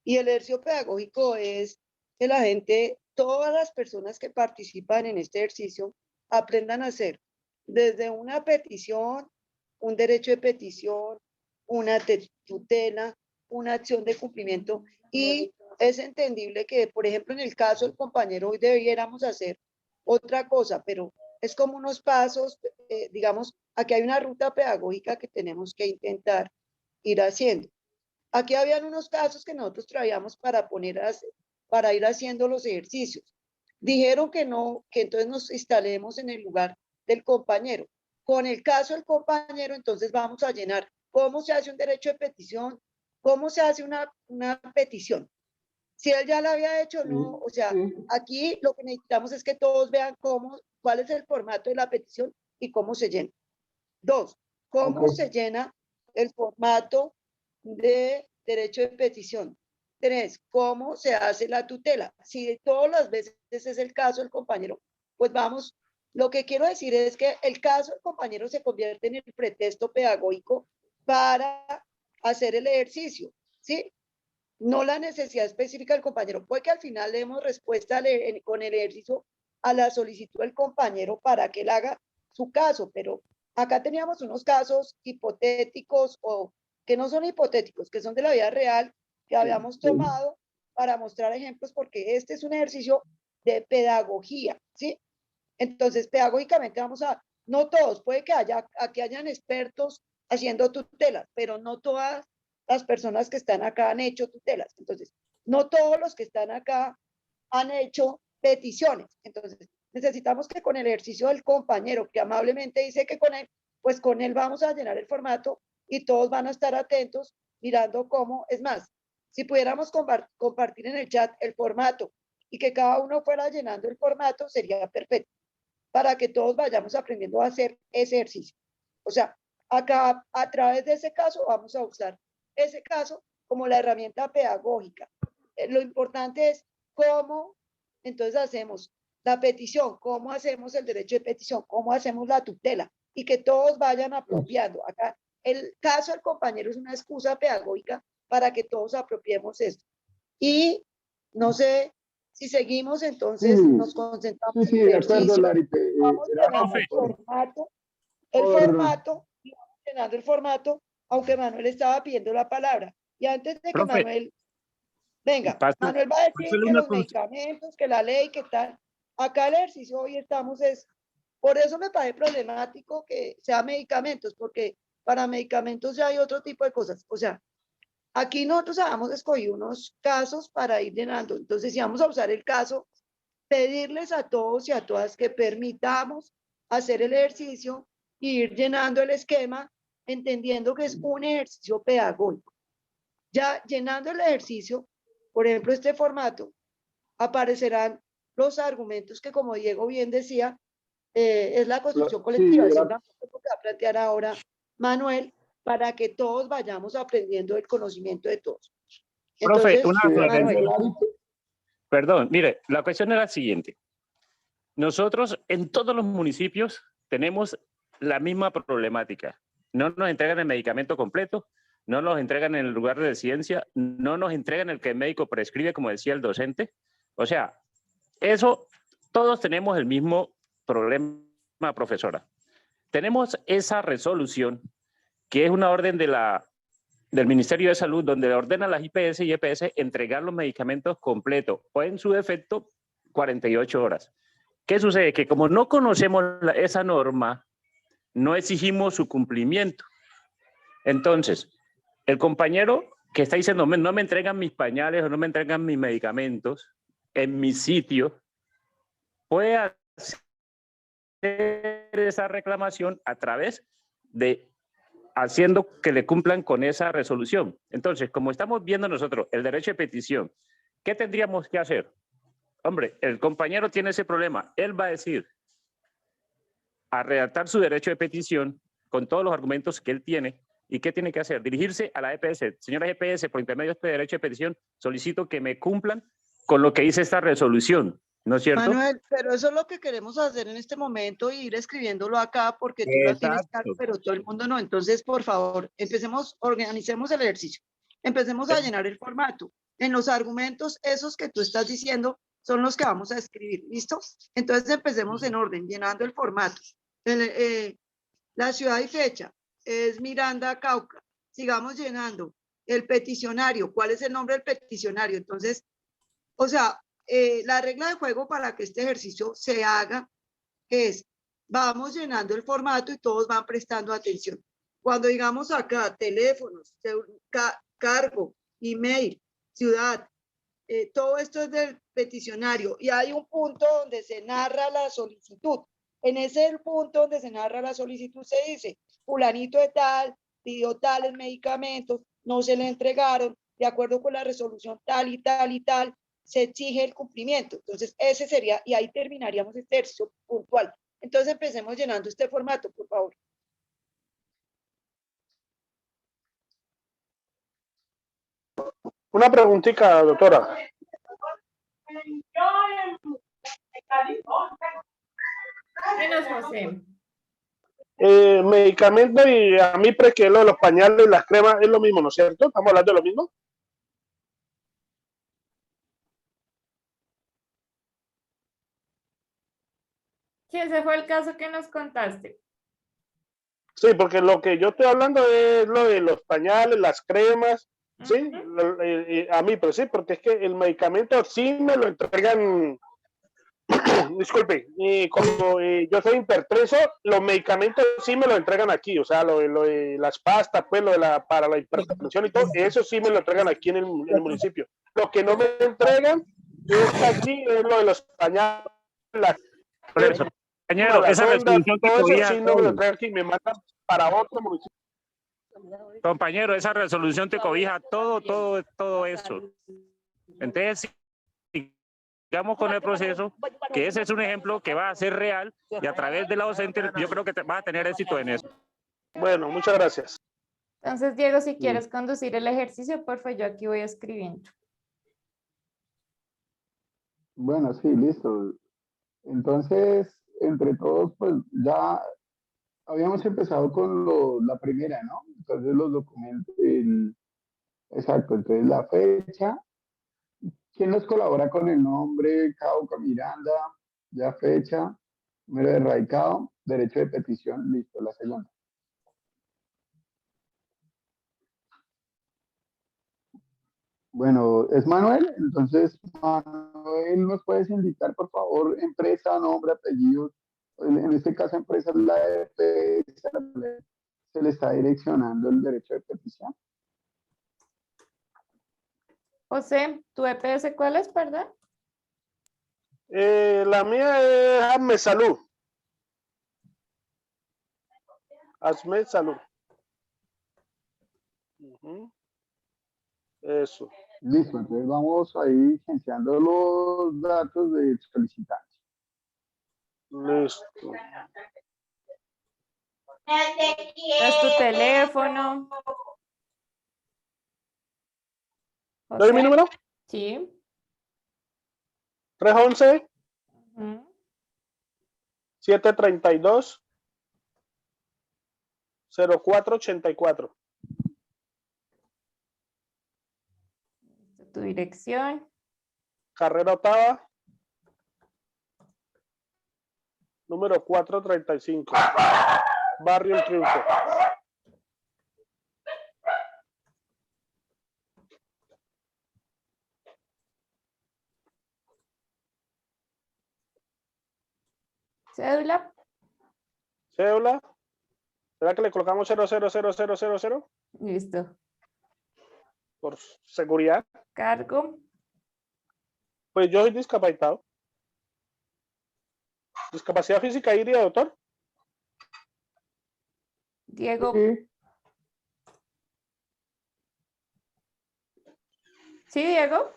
Y el ejercicio pedagógico es que la gente, todas las personas que participan en este ejercicio, aprendan a hacer desde una petición, un derecho de petición, una tutela, una acción de cumplimiento. Y es entendible que, por ejemplo, en el caso del compañero, hoy debiéramos hacer otra cosa, pero es como unos pasos, digamos, aquí hay una ruta pedagógica que tenemos que intentar ir haciendo. Aquí habían unos casos que nosotros traíamos para ir haciendo los ejercicios. Dijeron que no, que entonces nos instalemos en el lugar del compañero. Con el caso del compañero, entonces vamos a llenar cómo se hace un derecho de petición, cómo se hace una petición. Si él ya la había hecho, no, o sea, aquí lo que necesitamos es que todos vean cuál es el formato de la petición y cómo se llena. 2, cómo se llena el formato de derecho de petición. 3, cómo se hace la tutela. Si todas las veces es el caso del compañero, pues vamos, lo que quiero decir es que el caso del compañero se convierte en el pretexto pedagógico para hacer el ejercicio, ¿sí? No la necesidad específica del compañero. Puede que al final le demos respuesta con el ejercicio a la solicitud del compañero para que él haga su caso, pero acá teníamos unos casos hipotéticos o que no son hipotéticos, que son de la vida real, que habíamos tomado para mostrar ejemplos, porque este es un ejercicio de pedagogía, ¿sí? Entonces, pedagógicamente no todos, puede que aquí hayan expertos haciendo tutelas, pero no todas las personas que están acá han hecho tutelas. Entonces, no todos los que están acá han hecho peticiones. Entonces, necesitamos que con el ejercicio del compañero, que amablemente dice que con él, pues con él vamos a llenar el formato y todos van a estar atentos mirando cómo, es más, si pudiéramos compartir en el chat el formato y que cada uno fuera llenando el formato, sería perfecto, para que todos vayamos aprendiendo a hacer ese ejercicio. O sea, acá a través de ese caso vamos a usar ese caso como la herramienta pedagógica. Lo importante es cómo entonces hacemos la petición, cómo hacemos el derecho de petición, cómo hacemos la tutela y que todos vayan apropiando. Acá el caso del compañero es una excusa pedagógica para que todos apropiemos esto. Y no sé si seguimos, entonces Sí, nos concentramos sí, en el de acuerdo, ejercicio. Lari. Vamos Era llenando el formato, y vamos llenando el formato, aunque Manuel estaba pidiendo la palabra. Y antes de que Profe, Manuel, venga, pásale- Manuel va a decir pásale que una los cons- medicamentos, que la ley, que tal. Acá el ejercicio hoy estamos es, por eso me parece problemático que sea medicamentos, porque para medicamentos ya hay otro tipo de cosas. O sea, aquí nosotros habíamos escogido unos casos para ir llenando. Entonces, si vamos a usar el caso, pedirles a todos y a todas que permitamos hacer el ejercicio e ir llenando el esquema, entendiendo que es un ejercicio pedagógico. Ya llenando el ejercicio, por ejemplo, este formato, aparecerán los argumentos que, como Diego bien decía, es la construcción colectiva. Sí, Es era, una cosa que va a plantear ahora Manuel, para que todos vayamos aprendiendo el conocimiento de todos. Profe, Entonces, una sí, de Manuel. acuerdo, Lari. Perdón, mire, la cuestión era la siguiente. Nosotros en todos los municipios tenemos la misma problemática. No nos entregan el medicamento completo, no nos entregan en el lugar de residencia, no nos entregan el que el médico prescribe, como decía el docente. O sea, eso, todos tenemos el mismo problema, profesora. Tenemos esa resolución, que es una orden del Ministerio de Salud, donde le ordenan las IPS y EPS entregar los medicamentos completos o en su defecto 48 horas. ¿Qué sucede? Que como no conocemos esa norma, no exigimos su cumplimiento. Entonces, el compañero que está diciendo, no me entregan mis pañales o no me entregan mis medicamentos en mi sitio, puede hacer esa reclamación a través de haciendo que le cumplan con esa resolución. Entonces, como estamos viendo nosotros el derecho de petición, ¿qué tendríamos que hacer? Hombre, el compañero tiene ese problema. Él va a decir, a redactar su derecho de petición con todos los argumentos que él tiene. ¿Y qué tiene que hacer? Dirigirse a la EPS. Señora EPS, por intermedio de este derecho de petición, solicito que me cumplan con lo que dice esta resolución. ¿No es cierto? Manuel, pero eso es lo que queremos hacer en este momento, y ir escribiéndolo acá, porque tú lo tienes claro, pero todo el mundo no. Entonces, por favor, empecemos, organicemos el ejercicio. Empecemos a llenar el formato. En los argumentos, esos que tú estás diciendo, son los que vamos a escribir. ¿Listo? Entonces, empecemos en orden, llenando el formato. La ciudad y fecha es Miranda, Cauca. Sigamos llenando. El peticionario, ¿cuál es el nombre del peticionario? Entonces, o sea, la regla de juego para que este ejercicio se haga es, vamos llenando el formato y todos van prestando atención. Cuando digamos acá, teléfonos, cargo, email, ciudad, todo esto es del peticionario, y hay un punto donde se narra la solicitud. En ese punto donde se narra la solicitud se dice, fulanito de tal, pidió tales medicamentos, no se le entregaron, de acuerdo con la resolución tal y tal y tal, se exige el cumplimiento. Entonces, ese sería, y ahí terminaríamos este ejercicio puntual. Entonces, empecemos llenando este formato, por favor. Una preguntita, doctora. Dinos, José. Medicamento y a mí que lo de los pañales y las cremas es lo mismo, ¿no es cierto? ¿Estamos hablando de lo mismo? Sí, ese fue el caso que nos contaste. Sí, porque lo que yo estoy hablando es lo de los pañales, las cremas, sí, a mí, pero sí, porque es que el medicamento sí me lo entregan, disculpe, como yo soy hipertenso, los medicamentos sí me lo entregan aquí, o sea, lo de las pastas, pues, para la hipertensión y todo, eso sí me lo entregan aquí en el municipio. Lo que no me entregan es aquí, es lo de los pañales, las Por eso, compañero, esa resolución que todo eso cogía sí no me lo entregan aquí, me mandan para otro municipio. Compañero, esa resolución te cobija todo eso. Entonces, sigamos con el proceso, que ese es un ejemplo que va a ser real y a través de la docente yo creo que vas a tener éxito en eso. Bueno, muchas gracias. Entonces, Diego, si quieres conducir el ejercicio, por favor, yo aquí voy escribiendo. Bueno, sí, listo. Entonces, entre todos, pues ya habíamos empezado con la primera, ¿no? Entonces los documentos, exacto, entonces la fecha, ¿quién nos colabora con el nombre? Cauca Miranda, ya fecha, número de radicado, derecho de petición, listo, la segunda. Bueno, es Manuel, entonces Manuel, ¿nos puedes indicar, por favor, empresa, nombre, apellido? En este caso, empresa es la EPS, se le está direccionando el derecho de petición. José, ¿tu EPS cuál es, perdón? La mía es Hazme Salud. Hazme Salud. Eso. Listo, entonces vamos ahí licenciando los datos del solicitante. Listo. Es tu teléfono. ¿Doy mi número? Sí. 311 Ujú. 732 0484. Tu dirección. Carrera Octava, número 435, Barrio El Triunfo. Cédula. Cédula. ¿Será que le colocamos 000000? Listo. Por seguridad. Cargo. Pues yo soy discapacitado. Discapacidad física iría, doctor. Diego. Sí, ¿Sí, Diego?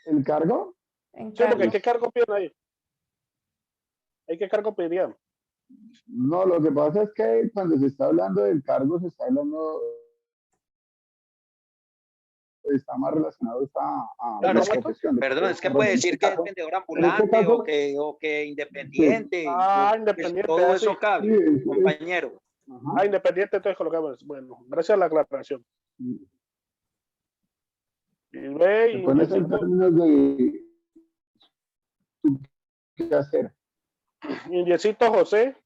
¿el cargo? Sí, porque ¿qué cargo piden ahí? ¿Hay qué cargo pedirían? No, lo que pasa es que cuando se está hablando del cargo, se está hablando, está más relacionado a Claro, la es que, profesión. perdón, es que puede decir que es vendedor ambulante caso, o que independiente. Ah, o que independiente. todo así. eso cabe, Sí, compañero. Ajá. Ah, independiente, entonces colocamos. Bueno, gracias a la aclaración. Y ve, Se pone en términos de qué hacer. Indiecito José.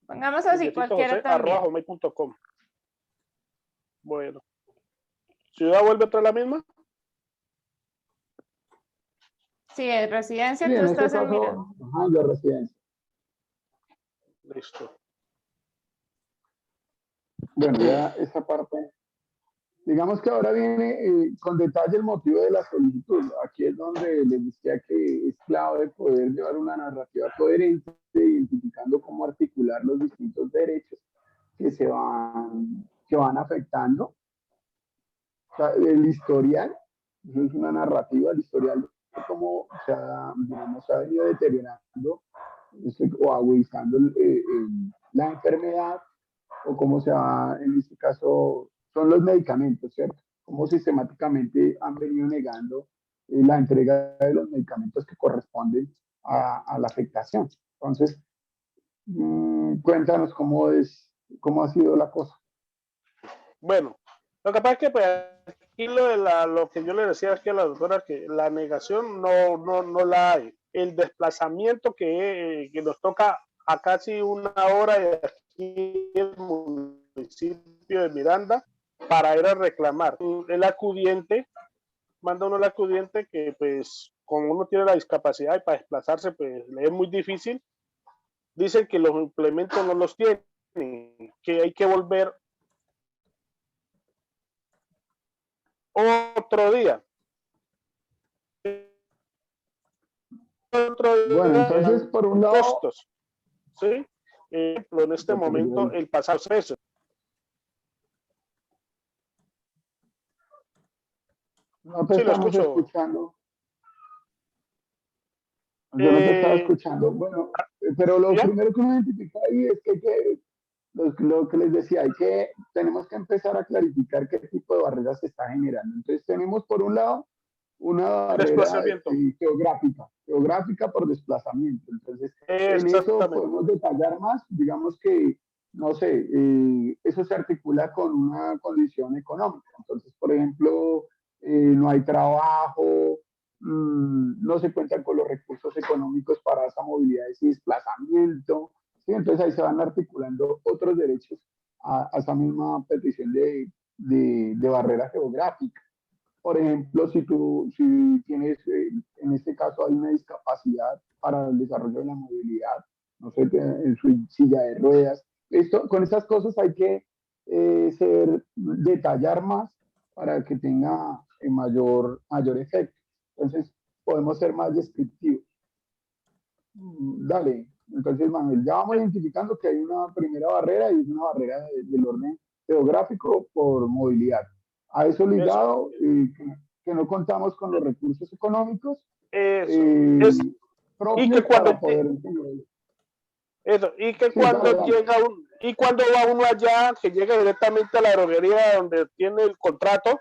Pongamos así Indiecito cualquiera José, también. @hotmail.com. Bueno. ¿Ciudad vuelve otra la misma? Sí, es residencia, Sí, tú en este estás en caso, Miranda. ajá, de residencia. Listo. Bueno, ya esa parte. Digamos que ahora viene con detalle el motivo de la solicitud. Aquí es donde les decía que es clave poder llevar una narrativa coherente, identificando cómo articular los distintos derechos que van afectando. O sea, el historial, es una narrativa, el historial de cómo digamos, se ha venido deteriorando o agudizando la enfermedad, o cómo se va, en este caso, son los medicamentos, ¿cierto? Cómo sistemáticamente han venido negando la entrega de los medicamentos que corresponden a la afectación. Entonces, cuéntanos cómo ha sido la cosa. Bueno, lo que pasa es que pues, aquí lo que yo le decía aquí a la doctora, que la negación no la hay. El desplazamiento que nos toca a casi una hora de aquí en el municipio de Miranda para ir a reclamar. El acudiente, manda uno al acudiente que pues como uno tiene la discapacidad y para desplazarse pues le es muy difícil. Dicen que los implementos no los tienen, que hay que volver otro día. Bueno, entonces, por un lado, Costos, ¿sí? ejemplo, en este momento, el pasado proceso. No te Sí, lo estamos escucho. escuchando. Yo no te estaba escuchando. Bueno, pero lo ¿Ya? primero que uno identifica ahí es que hay que, lo que les decía, tenemos que empezar a clarificar qué tipo de barreras se está generando. Entonces tenemos por un lado una barrera Desplazamiento. geográfica por desplazamiento. Entonces, en eso Exactamente. podemos detallar más. Digamos que, no sé, eso se articula con una condición económica. Entonces, por ejemplo, no hay trabajo, no se cuentan con los recursos económicos para esa movilidad y desplazamiento. ¿Sí? Entonces, ahí se van articulando otros derechos a esa misma petición de barrera geográfica. Por ejemplo, si tienes, en este caso hay una discapacidad para el desarrollo de la movilidad, no sé, en su silla de ruedas, con esas cosas hay que detallar más para que tenga mayor efecto. Entonces, podemos ser más descriptivos. Dale, entonces Manuel, ya vamos identificando que hay una primera barrera y es una barrera del orden geográfico por movilidad. A eso ligado, que no contamos con los recursos económicos y propios que cuando para poder tener. eso, y que Sí, dale, dale. y cuando va uno allá, que llega directamente a la droguería donde tiene el contrato,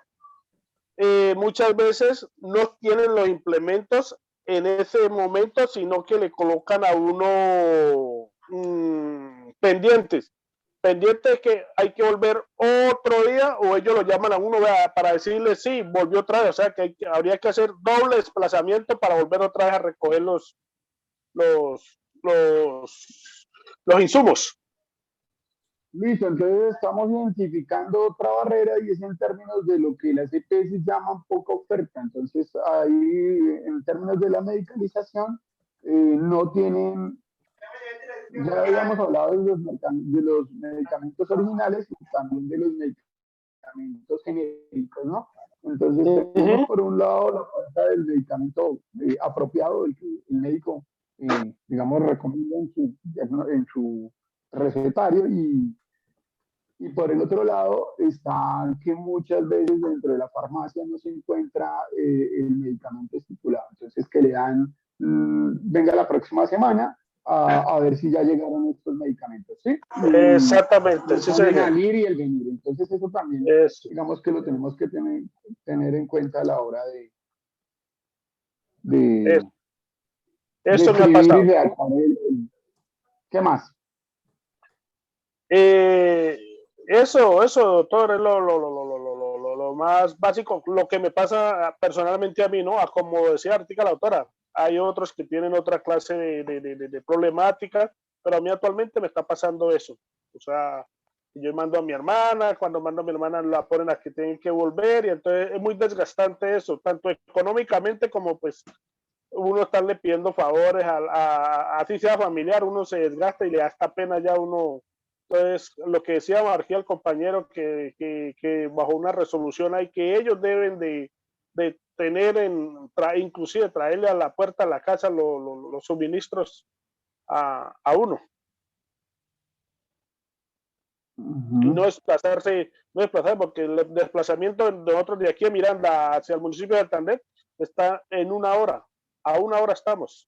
muchas veces no tienen los implementos en ese momento, sino que le colocan a uno pendientes que hay que volver otro día, o ellos lo llaman a uno para decirle sí, volvió otra vez, o sea que habría que hacer doble desplazamiento para volver otra vez a recoger los insumos. Listo, entonces estamos identificando otra barrera y es en términos de lo que las EPS llaman poca oferta. Entonces, ahí en términos de la medicalización, no tienen, ya habíamos hablado de los medicamentos originales y también de los medicamentos genéricos, ¿no? Entonces, tenemos por un lado la falta del medicamento apropiado, el que el médico, digamos, recomienda en su recetario y por el otro lado está que muchas veces dentro de la farmacia no se encuentra el medicamento estipulado. Entonces que le dan, venga la próxima semana a ver si ya llegaron estos medicamentos, ¿sí? Exactamente, sí, señor. El ir y el venir. Entonces eso también, digamos que lo tenemos que tener en cuenta a la hora Eso me ha pasado. Y redactar ¿qué más? Eso, doctor, es lo más básico, lo que me pasa personalmente a mí, ¿no? Como decía Artica la doctora, hay otros que tienen otra clase de problemática, pero a mí actualmente me está pasando eso. O sea, yo mando a mi hermana, cuando mando a mi hermana la ponen a que tienen que volver, y entonces es muy desgastante eso, tanto económicamente como pues uno estarle pidiendo favores, así sea familiar, uno se desgasta y le da hasta pena ya uno. Entonces, lo que decía Margía, el compañero, que bajo una resolución hay que ellos deben de tener, inclusive traerle a la puerta de la casa los suministros a uno. Y no desplazarse, porque el desplazamiento de nosotros de aquí a Miranda hacia el municipio de Santander está en una hora. A una hora estamos.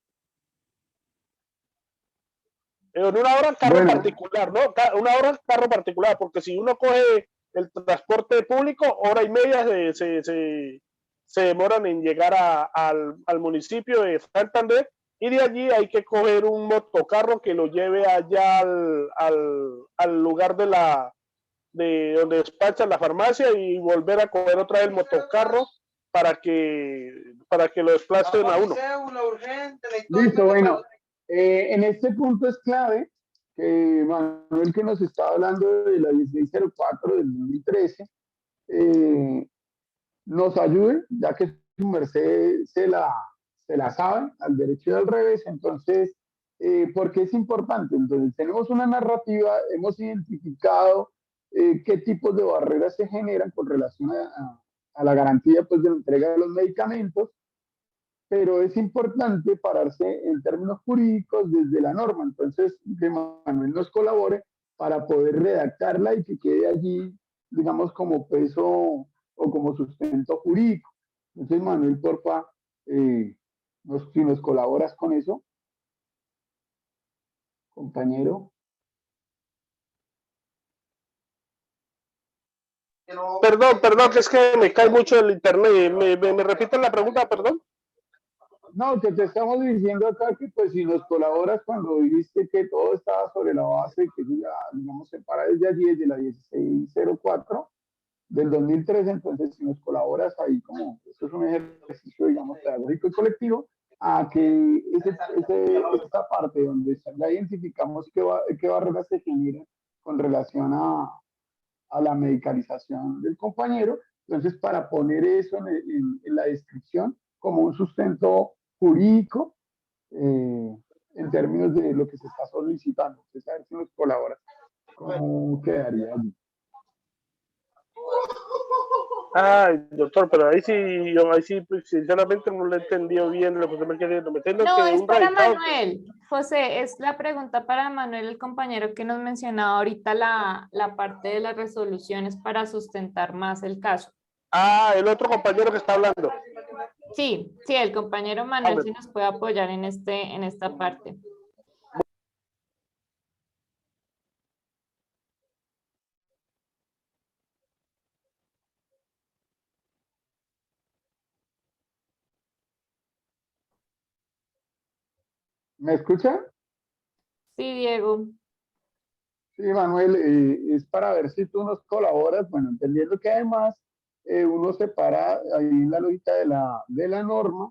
En una hora carro particular, ¿no? Una hora carro particular, porque si uno coge el transporte público, hora y media se demoran en llegar al municipio de Santander, y de allí hay que coger un motocarro que lo lleve allá al lugar de donde despachan la farmacia y volver a coger otra vez el motocarro para que lo desplacen a uno. Listo, bueno. En este punto es clave que Manuel, que nos está hablando de la 1604 del 2013, nos ayude, ya que su merced se la sabe al derecho y al revés. Entonces, ¿por qué es importante? Entonces, tenemos una narrativa, hemos identificado qué tipos de barreras se generan con relación a la garantía pues, de la entrega de los medicamentos, pero es importante pararse en términos jurídicos desde la norma. Entonces, que Manuel nos colabore para poder redactarla y que quede allí, digamos, como peso o como sustento jurídico. Entonces, Manuel, porfa, si nos colaboras con eso, compañero. Perdón, que es que me cae mucho el internet. ¿Me repiten la pregunta, perdón? No, que te estamos diciendo acá que pues si nos colaboras cuando dijiste que todo estaba sobre la base, que ya, digamos, se para desde allí, desde la 1604 del 2013, entonces si nos colaboras ahí como, eso es un ejercicio, digamos, pedagógico y colectivo, a que esta parte donde ya identificamos qué barreras se generan con relación a la medicalización del compañero, entonces para poner eso en la descripción como un sustento jurídico en términos de lo que se está solicitando. Entonces, a ver si nos colabora. ¿Cómo quedaría allí? Ay, doctor, pero ahí sí, pues, sinceramente no lo he entendido bien lo que usted me quiere decir. Me entiendo No, que es un para radicado. Manuel. José, es la pregunta para Manuel, el compañero que nos mencionaba ahorita la parte de las resoluciones para sustentar más el caso. Ah, el otro compañero que está hablando. Sí, el compañero Manuel sí nos puede apoyar en esta parte. ¿Me escucha? Sí, Diego. Sí, Manuel, es para ver si tú nos colaboras, bueno, entendiendo que además uno separa ahí la lógica de la norma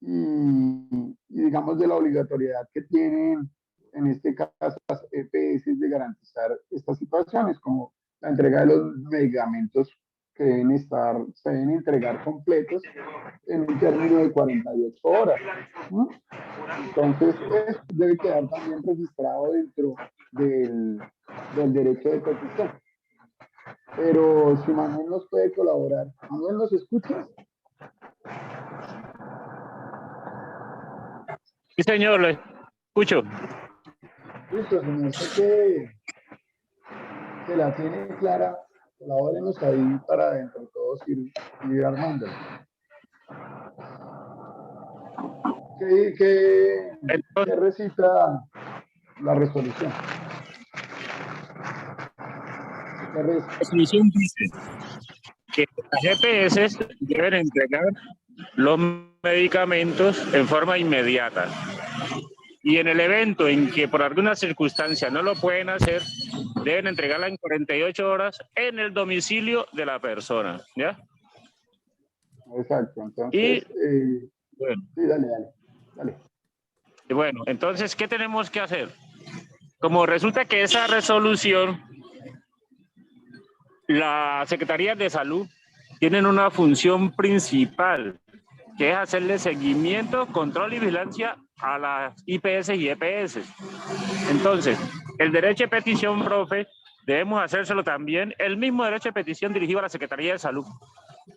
y digamos de la obligatoriedad que tienen en este caso las EPS de garantizar estas situaciones, como la entrega de los medicamentos que se deben entregar completos en un término de 48 horas. ¿No? Entonces, eso debe quedar también registrado dentro del derecho de petición. Pero si Manuel nos puede colaborar. Manuel, ¿nos escuchas? Sí, señor, lo escucho. Listo, señor. Sé que la tiene clara. Colabórenos ahí para entre todos ir armando. ¿Qué recita la resolución? La resolución dice que las EPS deben entregar los medicamentos en forma inmediata. Y en el evento en que por alguna circunstancia no lo pueden hacer, deben entregarla en 48 horas en el domicilio de la persona, ¿ya? Exacto, entonces, bueno. Sí, dale. Y bueno, entonces, ¿qué tenemos que hacer? Como resulta que esa resolución, la Secretaría de Salud tienen una función principal, que es hacerle seguimiento, control y vigilancia a las IPS y EPS. Entonces, el derecho de petición, profe, debemos hacérselo también, el mismo derecho de petición dirigido a la Secretaría de Salud,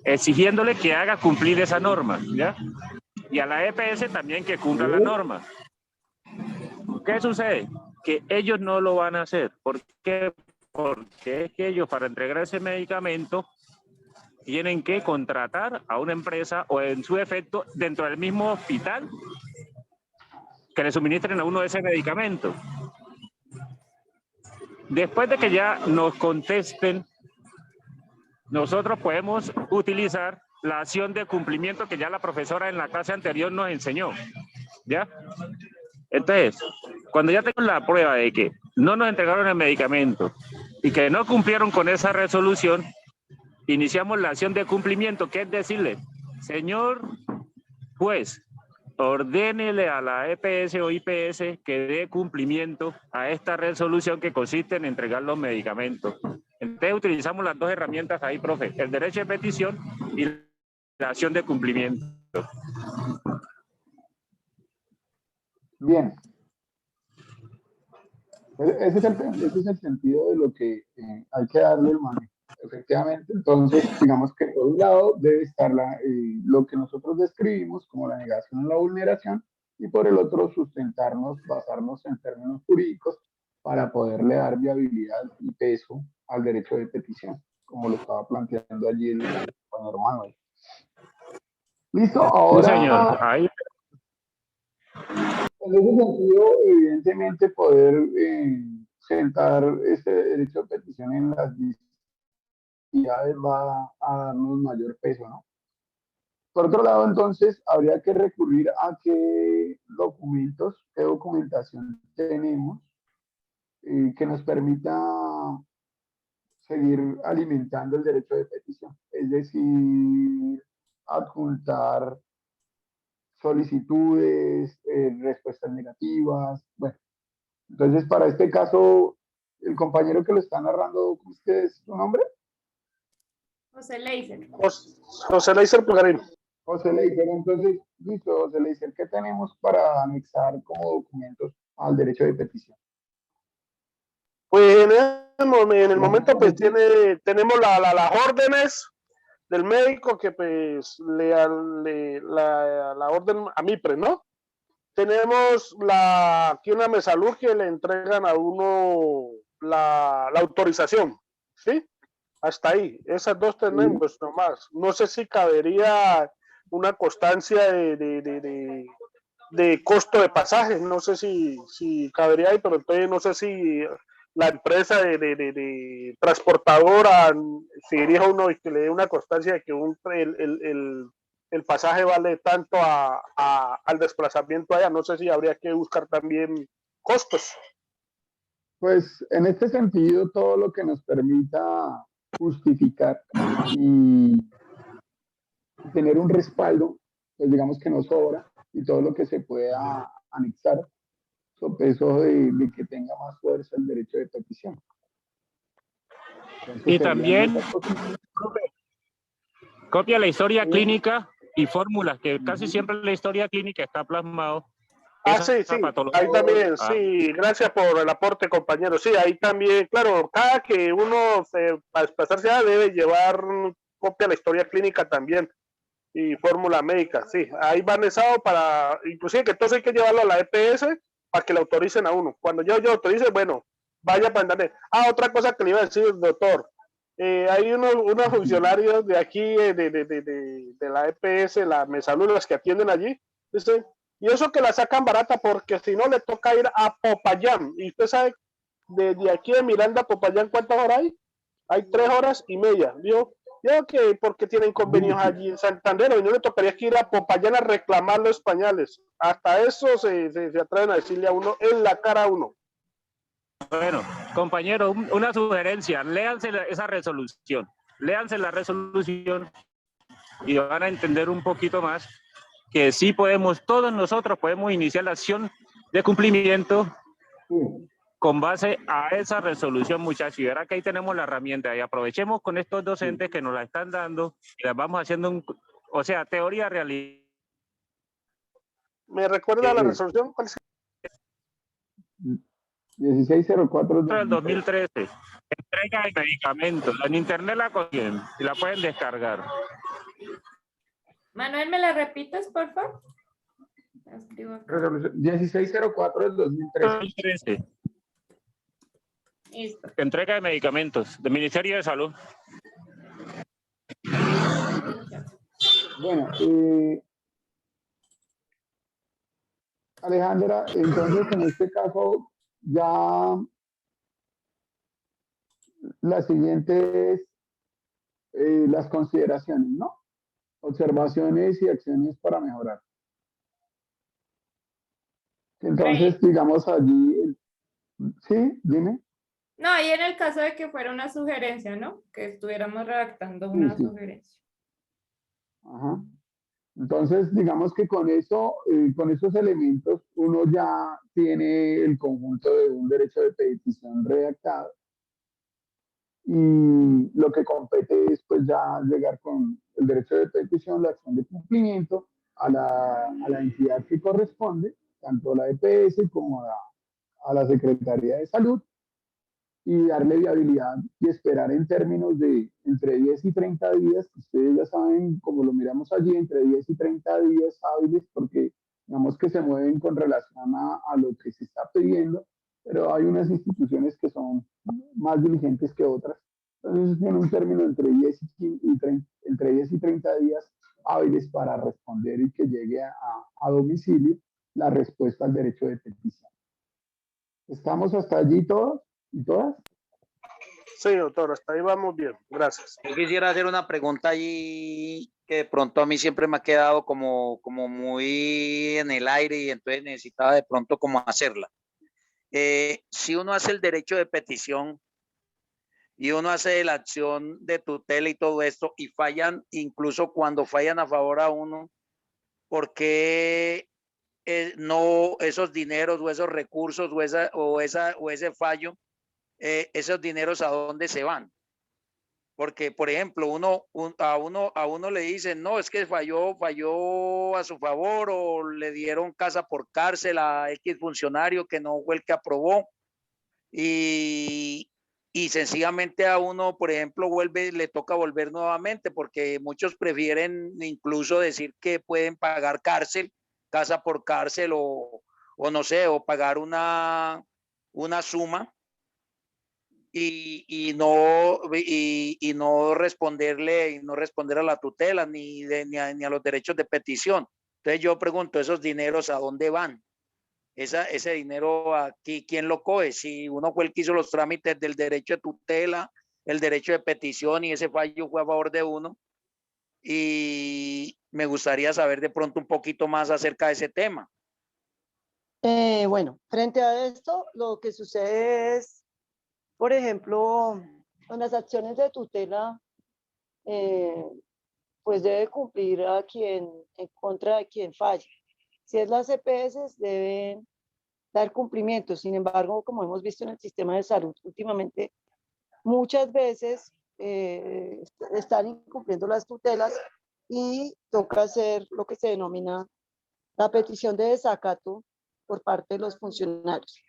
exigiéndole que haga cumplir esa norma, ¿ya? Y a la EPS también que cumpla la norma. ¿Qué sucede? Que ellos no lo van a hacer. ¿Por qué? Porque es que ellos para entregar ese medicamento tienen que contratar a una empresa o en su efecto dentro del mismo hospital que le suministren a uno ese medicamento. Después de que ya nos contesten, nosotros podemos utilizar la acción de cumplimiento que ya la profesora en la clase anterior nos enseñó, ¿ya? Entonces, cuando ya tengo la prueba de que no nos entregaron el medicamento y que no cumplieron con esa resolución, iniciamos la acción de cumplimiento, que es decirle, señor juez, ordénele a la EPS o IPS que dé cumplimiento a esta resolución que consiste en entregar los medicamentos. Entonces utilizamos las dos herramientas ahí, profe, el derecho de petición y la acción de cumplimiento. Bien. Ese es el sentido de lo que hay que darle el manejo. Efectivamente, entonces digamos que por un lado debe estar lo que nosotros describimos como la negación o la vulneración, y por el otro sustentarnos, basarnos en términos jurídicos para poderle dar viabilidad y peso al derecho de petición, como lo estaba planteando allí el compañero Manuel. Listo, Sí, ahora señor. Ahí. en ese sentido, evidentemente poder sentar este derecho de petición en las entidades va a darnos mayor peso, ¿no? Por otro lado, entonces, habría que recurrir a qué documentos, qué documentación tenemos que nos permita seguir alimentando el derecho de petición. Es decir, adjuntar solicitudes, respuestas negativas. Bueno, entonces para este caso, el compañero que lo está narrando, ¿cómo es que es su nombre? José Leiser. José Leiser Pulgarín. José Leiser, entonces, listo, José Leiser, ¿qué tenemos para anexar como documentos al derecho de petición? Pues en el momento pues tenemos las órdenes del médico que pues la orden a MIPRE, ¿no? Tenemos aquí una mesalud que le entregan a uno la autorización, ¿sí? Hasta ahí, esas dos tenemos nomás. No sé si cabería una constancia de costo de pasajes, no sé si cabería ahí, pero entonces no sé si la empresa de transportadora si dirija uno y que le dé una constancia de que el pasaje vale tanto al desplazamiento allá, no sé si habría que buscar también costos. Pues en este sentido, todo lo que nos permita justificar y tener un respaldo, pues digamos que no sobra, y todo lo que se pueda anexar, eso de que tenga más fuerza el derecho de petición. Entonces, y también copia la historia clínica y fórmulas, que casi siempre la historia clínica está plasmado. Sí, ahí también, sí, gracias por el aporte, compañero. Sí, ahí también, claro, cada que uno para desplazarse debe llevar copia de la historia clínica también y fórmula médica, sí, ahí va anexado para, inclusive que entonces hay que llevarlo a la EPS para que le autoricen a uno. Cuando yo autorice, bueno, vaya para andar. Otra cosa que le iba a decir, doctor, hay unos funcionarios de aquí, de la EPS, la Mesalud, las que atienden allí, dicen, y eso que la sacan barata porque si no le toca ir a Popayán. Y usted sabe, desde aquí de Miranda a Popayán, ¿cuántas horas hay? Hay 3 horas y media. Yo que porque tienen convenios allí en Santander, y no le tocaría que ir a Popayán a reclamar los pañales. Hasta eso se atreven a decirle a uno en la cara a uno. Bueno, compañero, una sugerencia, léanse esa resolución, léanse la resolución y van a entender un poquito más que sí podemos, todos nosotros podemos iniciar la acción de cumplimiento con base a esa resolución, muchachos. Y verá que ahí tenemos la herramienta y aprovechemos con estos docentes que nos la están dando y las vamos haciendo, o sea, teoría realidad. ¿Me recuerda la resolución? ¿Cuál es? 1604 del 2013. Entrega de medicamentos. En internet la consiguen y la pueden descargar. Manuel, ¿me la repites, por favor? Resolución 1604 del 2013. Listo. Entrega de medicamentos del Ministerio de Salud. Bueno, Alejandra, entonces en este caso ya las siguientes, las consideraciones, ¿no? Observaciones y acciones para mejorar. Entonces, digamos allí, sí, dime. No, y en el caso de que fuera una sugerencia, ¿no? Que estuviéramos redactando una sugerencia. Ajá. Entonces, digamos que con eso, con esos elementos, uno ya tiene el conjunto de un derecho de petición redactado. Y lo que compete es pues ya llegar con el derecho de petición, la acción de cumplimiento a la entidad que corresponde, tanto a la EPS como a la Secretaría de Salud, y darle viabilidad y esperar en términos de entre 10 y 30 días, que ustedes ya saben, como lo miramos allí, entre 10 y 30 días hábiles, porque digamos que se mueven con relación a lo que se está pidiendo, pero hay unas instituciones que son más diligentes que otras. Entonces, tiene un término entre 10 y 30, entre 10 y 30 días hábiles para responder y que llegue a domicilio la respuesta al derecho de petición. ¿Estamos hasta allí todos y todas? Sí, doctor, hasta ahí vamos bien. Gracias. Yo quisiera hacer una pregunta allí que de pronto a mí siempre me ha quedado como muy en el aire y entonces necesitaba de pronto como hacerla. Si uno hace el derecho de petición y uno hace la acción de tutela y todo esto y fallan, incluso cuando fallan a favor a uno, ¿por qué no esos dineros o esos recursos o ese fallo, esos dineros a dónde se van? Porque, por ejemplo, a uno le dicen, no, es que falló a su favor o le dieron casa por cárcel a X funcionario que no fue el que aprobó y sencillamente a uno, por ejemplo, le toca volver nuevamente porque muchos prefieren incluso decir que pueden pagar cárcel, casa por cárcel o no sé, o pagar una suma y no responder a la tutela ni a los derechos de petición. Entonces yo pregunto, ¿esos dineros a dónde van? Ese dinero aquí, ¿quién lo coge? Si uno fue el que hizo los trámites del derecho de tutela, el derecho de petición y ese fallo fue a favor de uno. Y me gustaría saber de pronto un poquito más acerca de ese tema. Bueno, frente a esto, lo que sucede es, por ejemplo, con las acciones de tutela, pues debe cumplir en contra de quien falle. Si es las EPS, deben dar cumplimiento. Sin embargo, como hemos visto en el sistema de salud últimamente, muchas veces están incumpliendo las tutelas y toca hacer lo que se denomina la petición de desacato por parte de los funcionarios.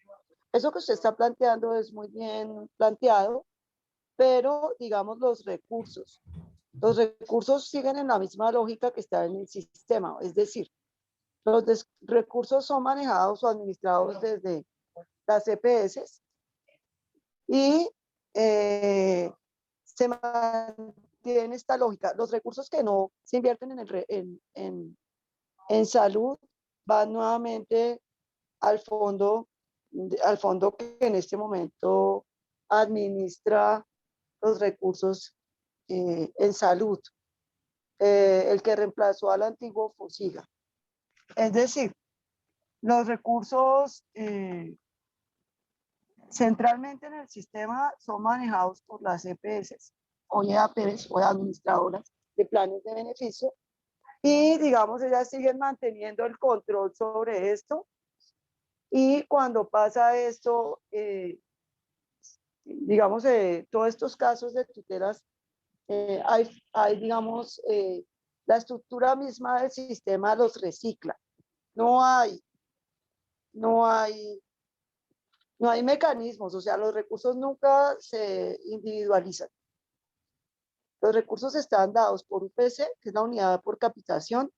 Eso que usted está planteando es muy bien planteado, pero digamos los recursos siguen en la misma lógica que está en el sistema, es decir, los recursos son manejados o administrados desde las EPS y se mantiene esta lógica. Los recursos que no se invierten en salud van nuevamente al fondo que en este momento administra los recursos en salud, el que reemplazó al antiguo FOSIGA. Es decir, los recursos centralmente en el sistema son manejados por las EPS o EAPs o administradoras de planes de beneficio y digamos ellas siguen manteniendo el control sobre esto y cuando pasa esto, digamos, todos estos casos de tutelas, hay digamos, la estructura misma del sistema los recicla. No hay mecanismos, o sea, los recursos nunca se individualizan. Los recursos están dados por UPC, que es la unidad por capitación.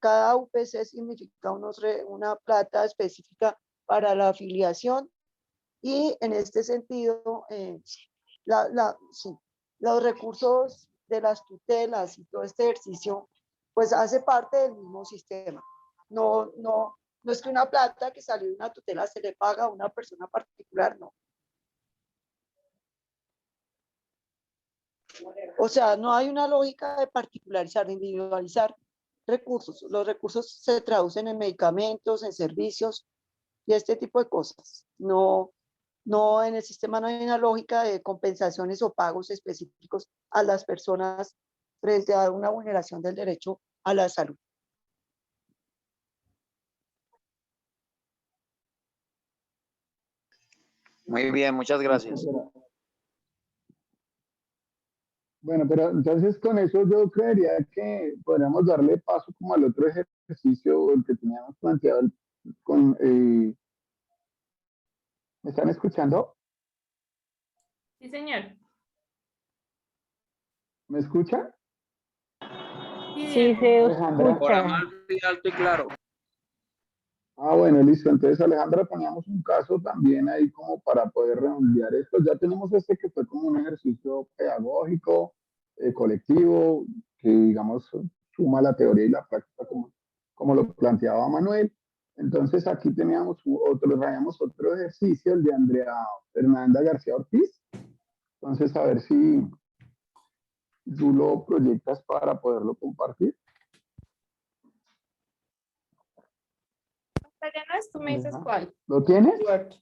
Cada UPC significa una plata específica para la afiliación y en este sentido, los recursos de las tutelas y todo este ejercicio, pues hace parte del mismo sistema. No es que una plata que salió de una tutela se le paga a una persona particular, no. O sea, no hay una lógica de particularizar, de individualizar recursos. Los recursos se traducen en medicamentos, en servicios y este tipo de cosas. No, en el sistema no hay una lógica de compensaciones o pagos específicos a las personas frente a una vulneración del derecho a la salud. Muy bien, muchas gracias. Bueno, pero entonces con eso yo creería que podríamos darle paso como al otro ejercicio, el que teníamos planteado ¿me están escuchando? Sí, señor. ¿Me escucha? Sí, Sí, Diego. se Alejandra. Por escucha. Malvi, alto y claro. Ah, bueno, listo. Entonces, Alejandra, teníamos un caso también ahí como para poder redondear esto. Ya tenemos este que fue como un ejercicio pedagógico, colectivo, que digamos suma la teoría y la práctica como lo planteaba Manuel. Entonces, aquí teníamos traíamos otro ejercicio, el de Andrea Fernanda García Ortiz. Entonces, a ver si tú lo proyectas para poderlo compartir. Ya no es, tú me dices Ajá. cuál. ¿Lo tienes? Word.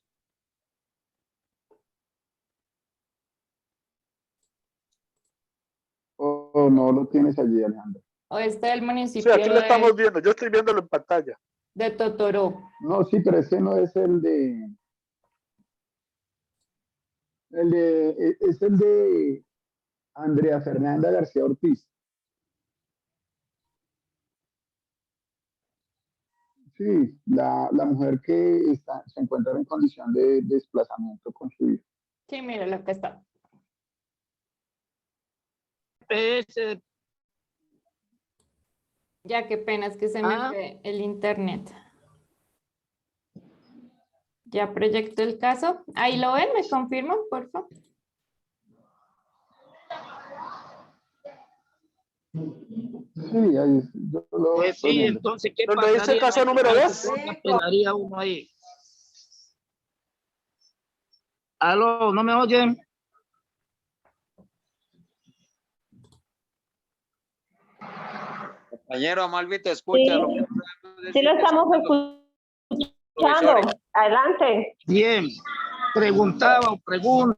¿O no lo tienes allí, Alejandra? O este del Sí, municipio aquí lo estamos viendo. Yo estoy viéndolo en pantalla. de Totoró. No, sí, pero ese no es es el de Andrea Fernanda García Ortiz. Sí, la mujer que se encuentra en condición de desplazamiento con su hijo. Sí, mira lo que está. PS, Ya, qué pena, es que se me fue el internet. Ya proyecto el caso. Ahí lo ven, ¿me confirman, por favor? Sí, ahí yo lo pues estoy sí, viendo. entonces, ¿qué Donde dice pasaría caso en este número caso? 2. ¿Por qué apelaría uno ahí? Aló, ¿no me oyen? Compañero Malvi, te escucha. Sí, Lo que no sabemos es sí si lo te estamos escuchan los escuchando. profesores. Adelante. Bien, preguntaba o pregunto,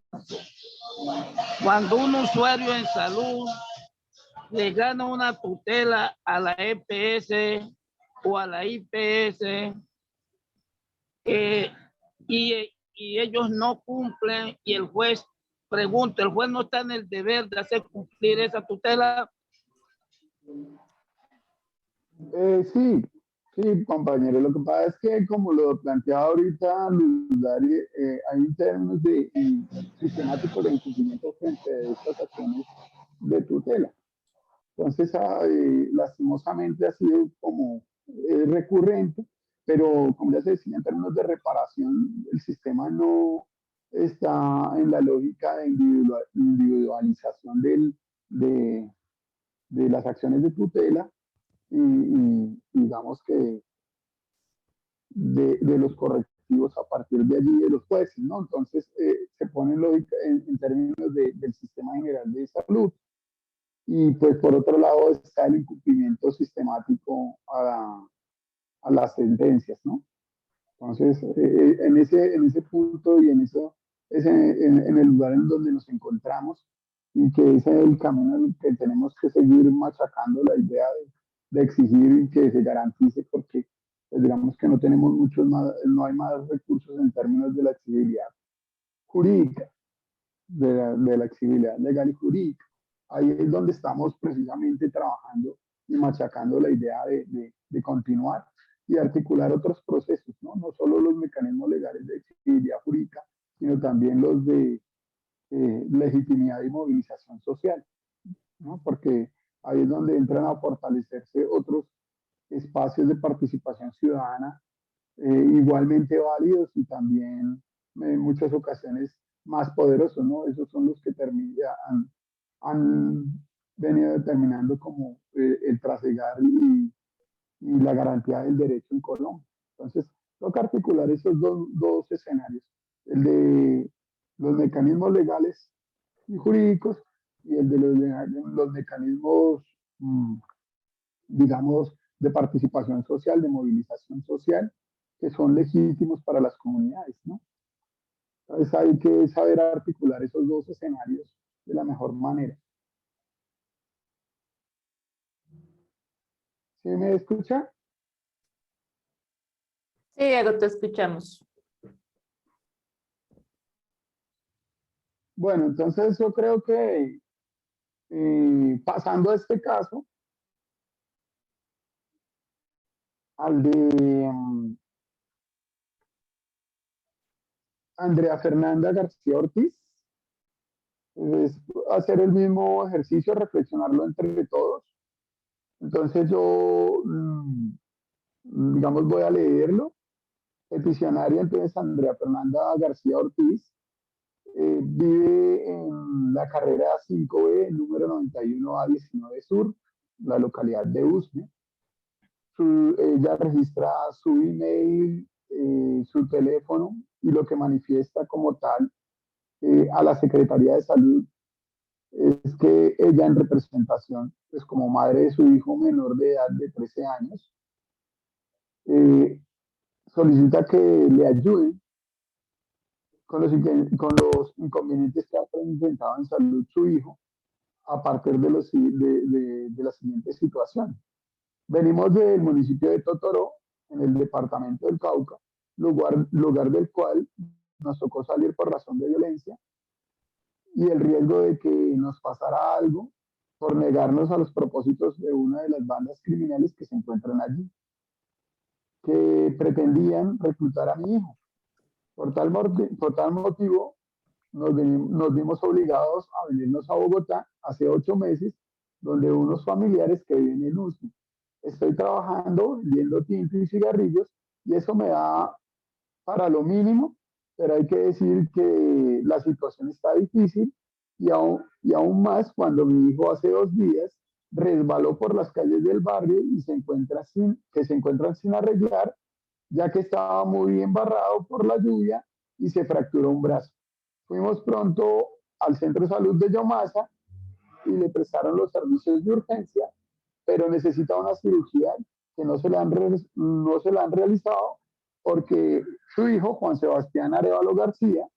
cuando un usuario en salud le gana una tutela a la EPS o a la IPS y ellos no cumplen y el juez pregunta, ¿el juez no está en el deber de hacer cumplir esa tutela? Sí, sí, compañero. Lo que pasa es que, como lo planteaba ahorita Luz Dari, hay términos sistemáticos de incumplimiento frente a estas acciones de tutela. Entonces, lastimosamente ha sido como recurrente, pero como ya se decía, en términos de reparación, el sistema no está en la lógica de individualización de las acciones de tutela y digamos que de los correctivos a partir de allí de los jueces, ¿no? Entonces, se pone en lógica en términos del sistema general de salud. Y pues por otro lado está el incumplimiento sistemático a las sentencias, ¿no? Entonces, en ese punto y en el lugar en donde nos encontramos, y que ese es el camino en el que tenemos que seguir machacando la idea de exigir y que se garantice, porque pues, digamos que no tenemos muchos más, no hay más recursos en términos de la exigibilidad jurídica, de la exigibilidad legal y jurídica. Ahí es donde estamos precisamente trabajando y machacando la idea de continuar y articular otros procesos, ¿no? No solo los mecanismos legales de exigibilidad jurídica, sino también los de legitimidad y movilización social, ¿no? Porque ahí es donde entran a fortalecerse otros espacios de participación ciudadana igualmente válidos y también en muchas ocasiones más poderosos, ¿no? Esos son los que han venido determinando como el trasegar y la garantía del derecho en Colombia. Entonces, toca articular esos dos escenarios, el de los mecanismos legales y jurídicos y el de los mecanismos, digamos, de participación social, de movilización social, que son legítimos para las comunidades, ¿no? Entonces hay que saber articular esos dos escenarios de la mejor manera. ¿Sí me escucha? Sí, Diego, te escuchamos. Bueno, entonces yo creo que pasando a este caso, al de Andrea Fernanda García Ortiz, Es hacer el mismo ejercicio, reflexionarlo entre todos. Entonces yo, digamos, voy a leerlo. Peticionaria, entonces, Andrea Fernanda García Ortiz, vive en la carrera 5B, número 91A19 Sur, la localidad de Usme. Ella registra su email, su teléfono y lo que manifiesta como tal a la Secretaría de Salud es que ella, en representación, pues como madre de su hijo menor de edad de 13 años, solicita que le ayuden con los inconvenientes que ha presentado en salud su hijo a partir de la siguiente situación. Venimos del municipio de Totoró, en el departamento del Cauca, lugar del cual nos tocó salir por razón de violencia y el riesgo de que nos pasara algo por negarnos a los propósitos de una de las bandas criminales que se encuentran allí, que pretendían reclutar a mi hijo. Por tal motivo, nos vimos obligados a venirnos a Bogotá hace 8 meses, donde unos familiares que viven en Usme. Estoy trabajando, vendiendo tinto y cigarrillos, y eso me da para lo mínimo, pero hay que decir que la situación está difícil, y aún más cuando mi hijo hace 2 días resbaló por las calles del barrio y se encuentran sin arreglar, ya que estaba muy embarrado por la lluvia y se fracturó un brazo. Fuimos pronto al centro de salud de Yomasa y le prestaron los servicios de urgencia, pero necesita una cirugía que no se le han realizado porque su hijo, Juan Sebastián Arevalo García,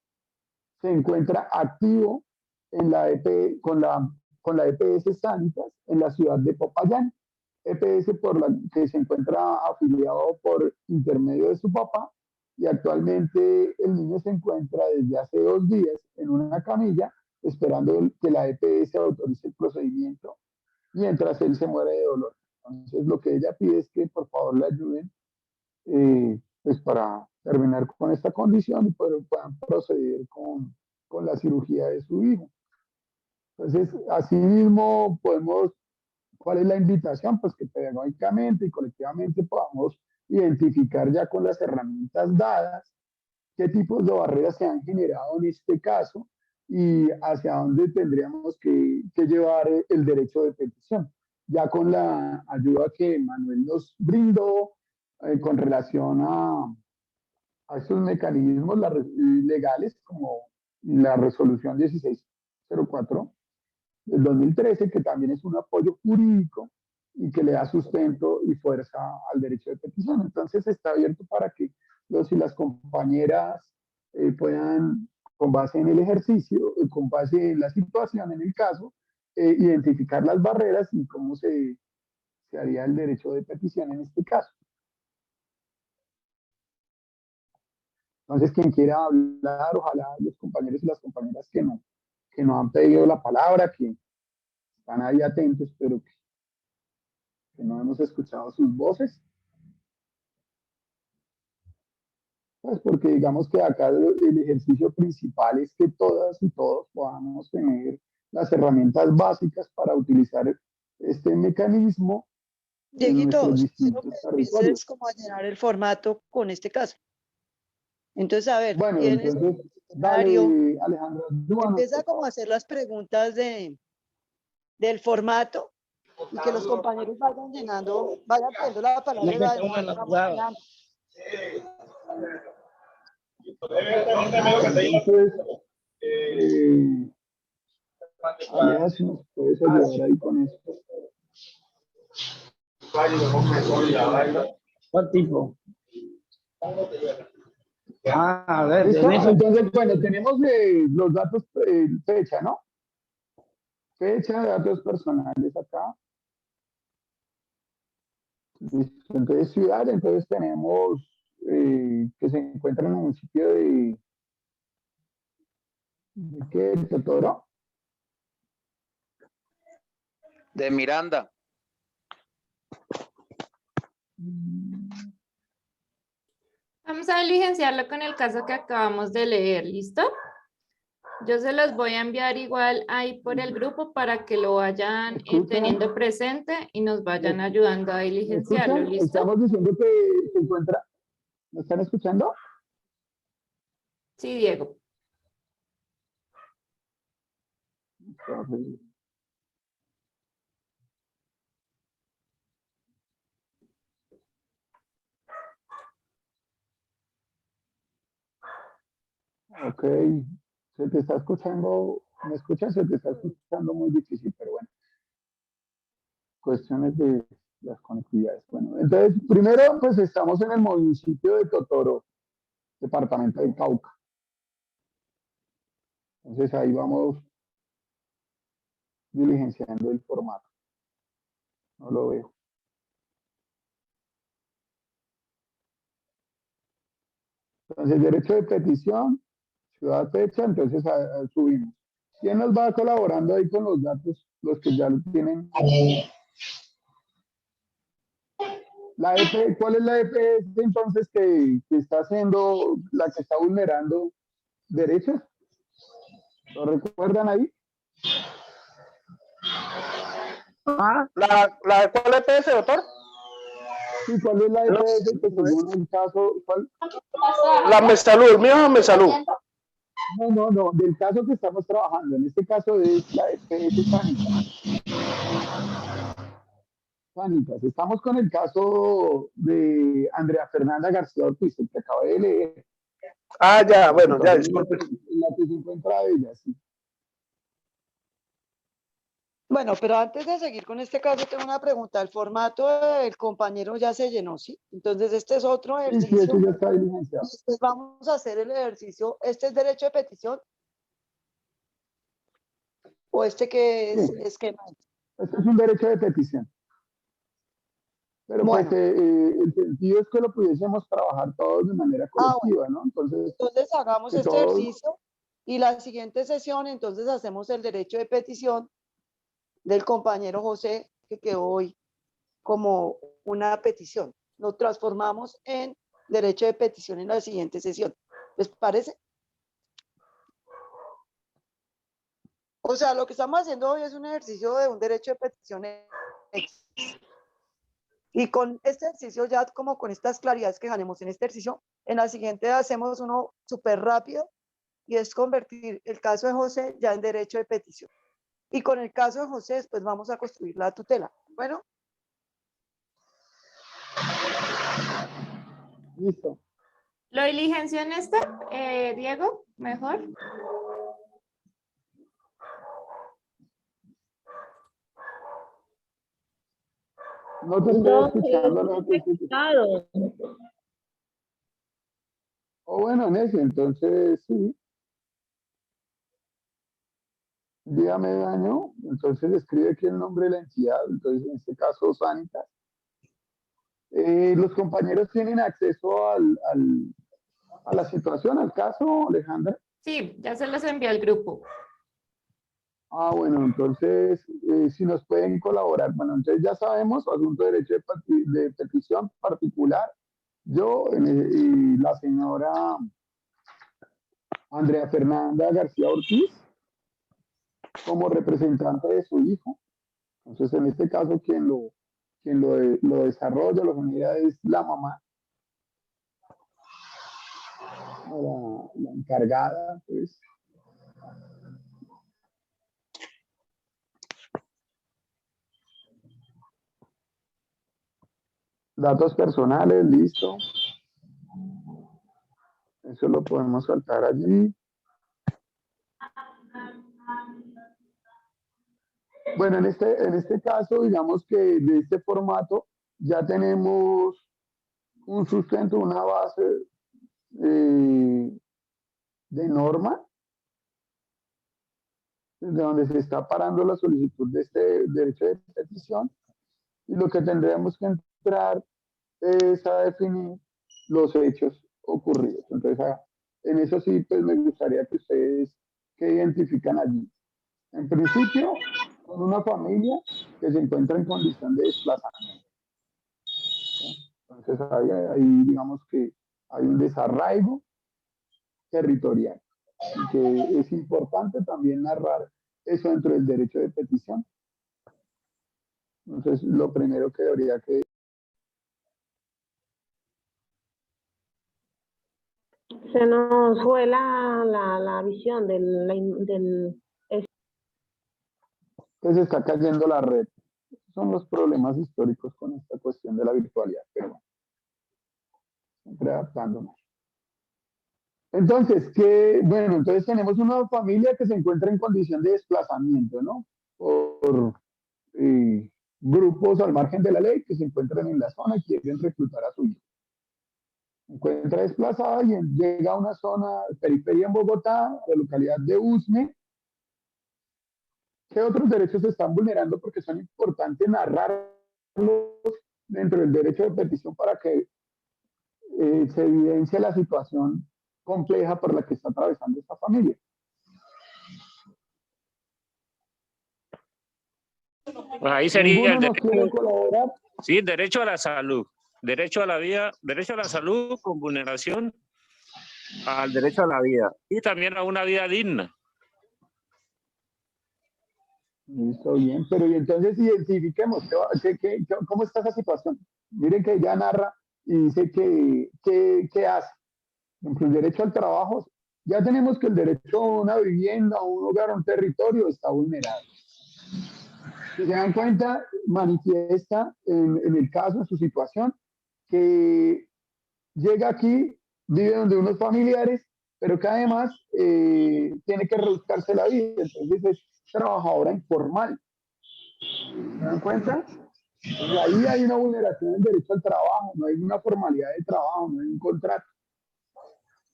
se encuentra activo en la con la EPS Sanitas en la ciudad de Popayán. EPS por la que se encuentra afiliado por intermedio de su papá, y actualmente el niño se encuentra desde hace 2 días en una camilla esperando que la EPS autorice el procedimiento mientras él se muere de dolor. Entonces lo que ella pide es que por favor le ayuden pues para terminar con esta condición y puedan proceder con la cirugía de su hijo. Entonces, así mismo ¿cuál es la invitación? Pues que pedagógicamente y colectivamente podamos identificar ya con las herramientas dadas qué tipos de barreras se han generado en este caso y hacia dónde tendríamos que llevar el derecho de petición. Ya con la ayuda que Manuel nos brindó con relación a estos mecanismos legales como la resolución 1604 del 2013, que también es un apoyo jurídico y que le da sustento y fuerza al derecho de petición. Entonces está abierto para que los y las compañeras puedan, con base en el ejercicio, con base en la situación, en el caso, identificar las barreras y cómo se haría el derecho de petición en este caso. Entonces, quien quiera hablar, ojalá los compañeros y las compañeras que no han pedido la palabra, que están ahí atentos, pero que no hemos escuchado sus voces. Pues porque digamos que acá el ejercicio principal es que todas y todos podamos tener las herramientas básicas para utilizar este mecanismo en Dieguito, nuestros si no distintos me territorios. dices cómo llenar el formato con este caso. Entonces, a ver, Bueno, tienes entonces, el escenario, dale, Alejandra, empieza como a hacer las preguntas del formato y que los compañeros vayan llenando, vayan pidiendo la palabra y vamos llenando. Entonces, Aleja, si nos puedes ayudar ahí con esto. ¿Cuál tipo? A ver, ¿Listo? Entonces, bueno, tenemos los datos, fecha, ¿no? Fecha, datos personales acá. Listo. Entonces, ciudad, entonces tenemos que se encuentra en el municipio de ¿qué? ¿De Totoro? De Miranda. Vamos a diligenciarlo con el caso que acabamos de leer, ¿listo? Yo se los voy a enviar igual ahí por el grupo para que lo vayan ¿Escuchan? teniendo presente y nos vayan ayudando a ¿Me diligenciarlo, escuchan? ¿listo? Estamos diciendo que se encuentra. ¿Me están escuchando? Sí, Diego. Ok, se te está escuchando, ¿me escuchas? Se te está escuchando muy difícil, pero bueno, cuestiones de las conectividades. Bueno, entonces, primero, pues estamos en el municipio de Totoro, departamento del Cauca. Entonces ahí vamos diligenciando el formato. No lo veo. Entonces, derecho de petición, ciudad, fecha, entonces subimos. ¿Quién nos va colaborando ahí con los datos, los que ya lo tienen? La EP, ¿cuál es la EPS entonces que está haciendo, la que está vulnerando derechos? ¿Lo recuerdan ahí? ¿La cuál EPS, doctor? Sí, ¿cuál es la EPS que según el caso? ¿Cuál? La Mesalud, el mío es Mesalud. No, del caso que estamos trabajando. En este caso es la EPS Sanitas. Estamos con el caso de Andrea Fernanda García Ortiz, el que acabé de leer. Ah, ya, bueno, ya, En disculpe. la que se encuentra ella, sí. Bueno, pero antes de seguir con este caso, tengo una pregunta. El formato del compañero ya se llenó, ¿sí? Entonces, este es otro Sí, ejercicio. eso ya está diligenciado. Entonces, vamos a hacer el ejercicio. ¿Este es derecho de petición? ¿O este que es Sí, esquema? este es un derecho de petición. Pero Bueno, pues el sentido es que lo pudiésemos trabajar todos de manera bueno. colectiva, ¿no? Entonces, Entonces, hagamos que este todos, ejercicio y la siguiente sesión, entonces, hacemos el derecho de petición del compañero José, que quedó hoy como una petición. Lo transformamos en derecho de petición en la siguiente sesión. ¿Les parece? O sea, lo que estamos haciendo hoy es un ejercicio de un derecho de petición. Y con este ejercicio, ya como con estas claridades que ganemos en este ejercicio, en la siguiente hacemos uno súper rápido y es convertir el caso de José ya en derecho de petición. Y con el caso de José, después vamos a construir la tutela. Bueno. listo. ¿Lo diligenció en este, Diego? ¿Mejor? No te estoy escuchando. No te estoy escuchando. O bueno, en ese, entonces sí. Dígame daño, entonces escribe aquí el nombre de la entidad, entonces en este caso Sanitas. Los compañeros tienen acceso a la situación, al caso, Alejandra. Sí, ya se los envié al grupo. Ah, bueno, entonces, si nos pueden colaborar. Bueno, entonces ya sabemos, asunto de derecho de petición particular. Yo y la señora Andrea Fernanda García Ortiz, como representante de su hijo. Entonces, en este caso, quien lo desarrolla, lo genera es la mamá, la encargada, pues. Datos personales, listo. Eso lo podemos saltar allí. Bueno, en este caso, digamos que de este formato ya tenemos un sustento, una base de norma, desde donde se está parando la solicitud de este derecho de petición, y lo que tendremos que entrar es a definir los hechos ocurridos. Entonces, en eso sí, pues me gustaría que ustedes que identifican allí. En principio, con una familia que se encuentra en condición de desplazamiento. Entonces, ahí digamos que hay un desarraigo territorial. y que es importante también narrar eso dentro del derecho de petición. Entonces, lo primero que debería que... Se nos fue la visión del... Pues está cayendo la red. Son los problemas históricos con esta cuestión de la virtualidad, pero bueno, siempre adaptándonos. Entonces, bueno, entonces tenemos una familia que se encuentra en condición de desplazamiento, ¿no? Por grupos al margen de la ley que se encuentran en la zona y quieren reclutar a su hijo. Se encuentra desplazada y llega a una zona periferia en Bogotá, la localidad de Usme. ¿Qué otros derechos se están vulnerando? Porque son importantes narrarlos dentro del derecho de petición para que se evidencie la situación compleja por la que está atravesando esta familia. Pues ahí sería el ¿Ninguno nos quiere colaborar? sí, derecho a la salud, derecho a la vida, derecho a la salud con vulneración al derecho a la vida y también a una vida digna. Listo, bien, pero y entonces identifiquemos cómo está esa situación. Miren que ella narra y dice que hace. Por ejemplo, el derecho al trabajo, ya tenemos que el derecho a una vivienda, a un hogar, a un territorio está vulnerado. Si se dan cuenta, manifiesta en el caso, en su situación, que llega aquí, vive donde unos familiares, pero que además tiene que rebuscarse la vida, entonces es trabajadora informal. ¿Se dan cuenta? Entonces ahí hay una vulneración del derecho al trabajo, no hay una formalidad de trabajo, no hay un contrato.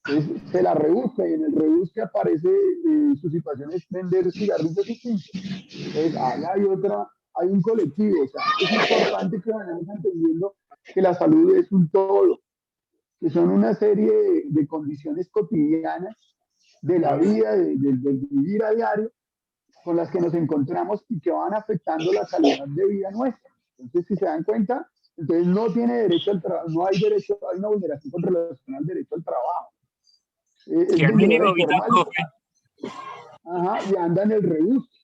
Entonces se la rebusca y en el rebusque aparece su situación es vender cigarrillos y pinchos. Entonces ahí hay un colectivo, o sea, es importante que vayamos entendiendo que la salud es un todo, que son una serie de condiciones cotidianas de la vida, del vivir a diario, con las que nos encontramos y que van afectando la calidad de vida nuestra. Entonces, si se dan cuenta, entonces no tiene derecho al trabajo, no hay derecho, hay una vulneración con relación al derecho al trabajo. Que el mínimo vital, ajá, y anda en el rebusque.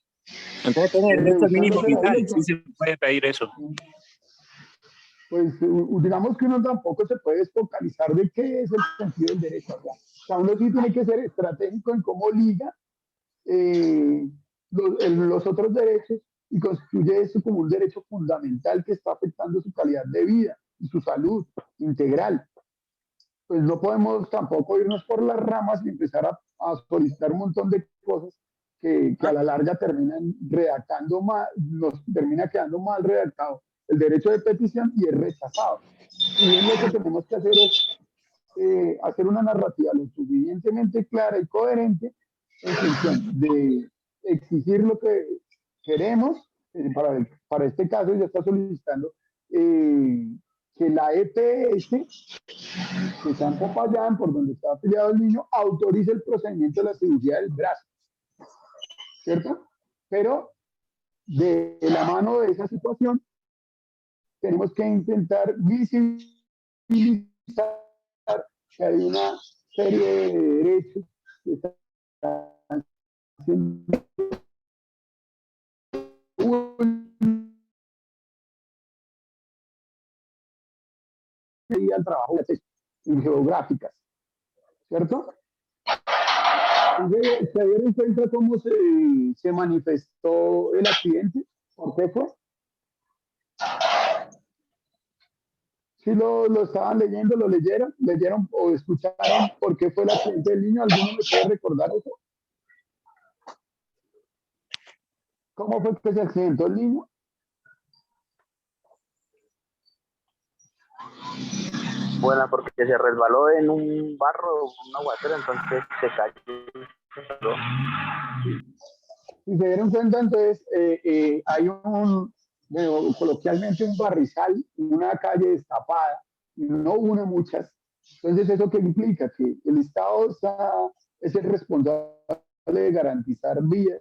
Entonces tiene derecho al mínimo vital, sí se puede pedir eso. Pues digamos que uno tampoco se puede focalizar de qué es el sentido del derecho. O sea, uno sí tiene que ser estratégico en cómo liga los otros derechos y constituye eso como un derecho fundamental que está afectando su calidad de vida y su salud integral. Pues no podemos tampoco irnos por las ramas y empezar a solicitar un montón de cosas que a la larga terminan redactando mal, nos termina quedando mal redactado el derecho de petición y es rechazado. Y bien lo que tenemos que hacer es hacer una narrativa lo suficientemente clara y coherente en función de exigir lo que queremos. Para este caso ya está solicitando que la EPS, que está en Popayán, por donde está afiliado el niño, autorice el procedimiento de la cirugía del brazo, ¿cierto? Pero de la mano de esa situación tenemos que intentar visibilizar que hay una serie de derechos que están siendo al trabajo geográficas, ¿cierto? Entonces, ¿se dieron cuenta cómo se manifestó el accidente? ¿Por qué fue? ¿Sí lo estaban leyendo, lo leyeron o escucharon por qué fue el accidente del niño? ¿Alguno me puede recordar eso? ¿Cómo fue que se accidentó el niño? Bueno, porque se resbaló en un barro, un aguacero, entonces se cayó. Si se dieron cuenta, entonces hay coloquialmente un barrizal, una calle destapada, y no una, muchas. Entonces, ¿eso qué implica? Que el Estado es el responsable de garantizar vías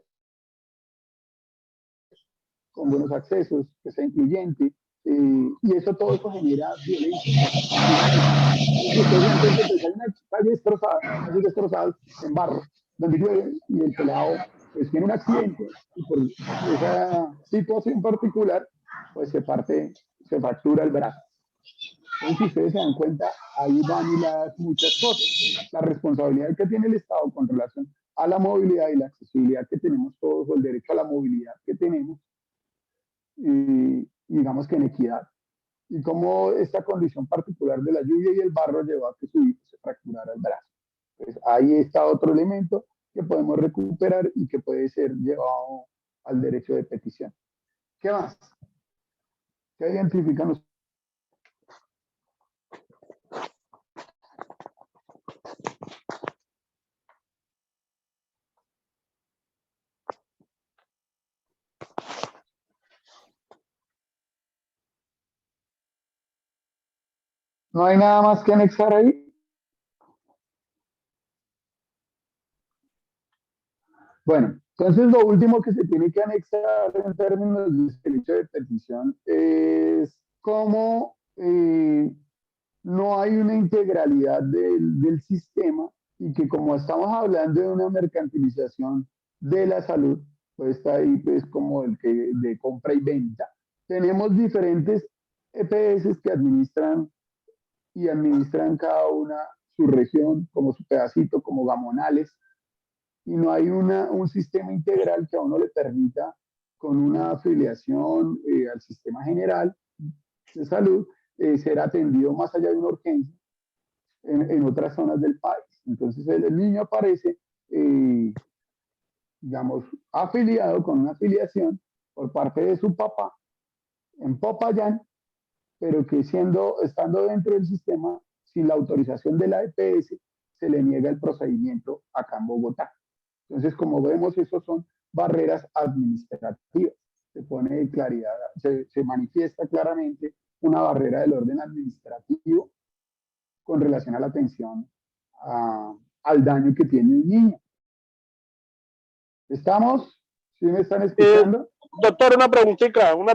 con buenos accesos, que sea incluyente, y eso todo eso genera violencia. Ustedes dan cuenta que hay una calle destrozada, calles destrozadas en barro, donde llueve y el pelado pues tiene un accidente y por esa situación particular pues se fractura el brazo. Entonces, si ustedes se dan cuenta, ahí van hiladas muchas cosas. La responsabilidad que tiene el Estado con relación a la movilidad y la accesibilidad que tenemos todos, o el derecho a la movilidad que tenemos, y digamos que en equidad. Y cómo esta condición particular de la lluvia y el barro llevó a que su hijo se fracturara el brazo. Pues ahí está otro elemento que podemos recuperar y que puede ser llevado al derecho de petición. ¿Qué más? ¿Qué identifican ustedes? ¿No hay nada más que anexar ahí? Bueno, entonces lo último que se tiene que anexar en términos de derecho de petición es cómo no hay una integralidad del sistema y que como estamos hablando de una mercantilización de la salud, pues está ahí pues como el que de compra y venta. Tenemos diferentes EPS que administran cada una su región, como su pedacito, como gamonales, y no hay un sistema integral que a uno le permita, con una afiliación al sistema general de salud, ser atendido más allá de una urgencia en otras zonas del país. Entonces el niño aparece, digamos, afiliado con una afiliación por parte de su papá en Popayán, pero que estando dentro del sistema, sin la autorización de la EPS, se le niega el procedimiento acá en Bogotá. Entonces, como vemos, esos son barreras administrativas. Se pone de claridad, se manifiesta claramente una barrera del orden administrativo con relación a la atención al daño que tiene el niño. ¿Estamos? ¿Sí me están escuchando? Doctor, una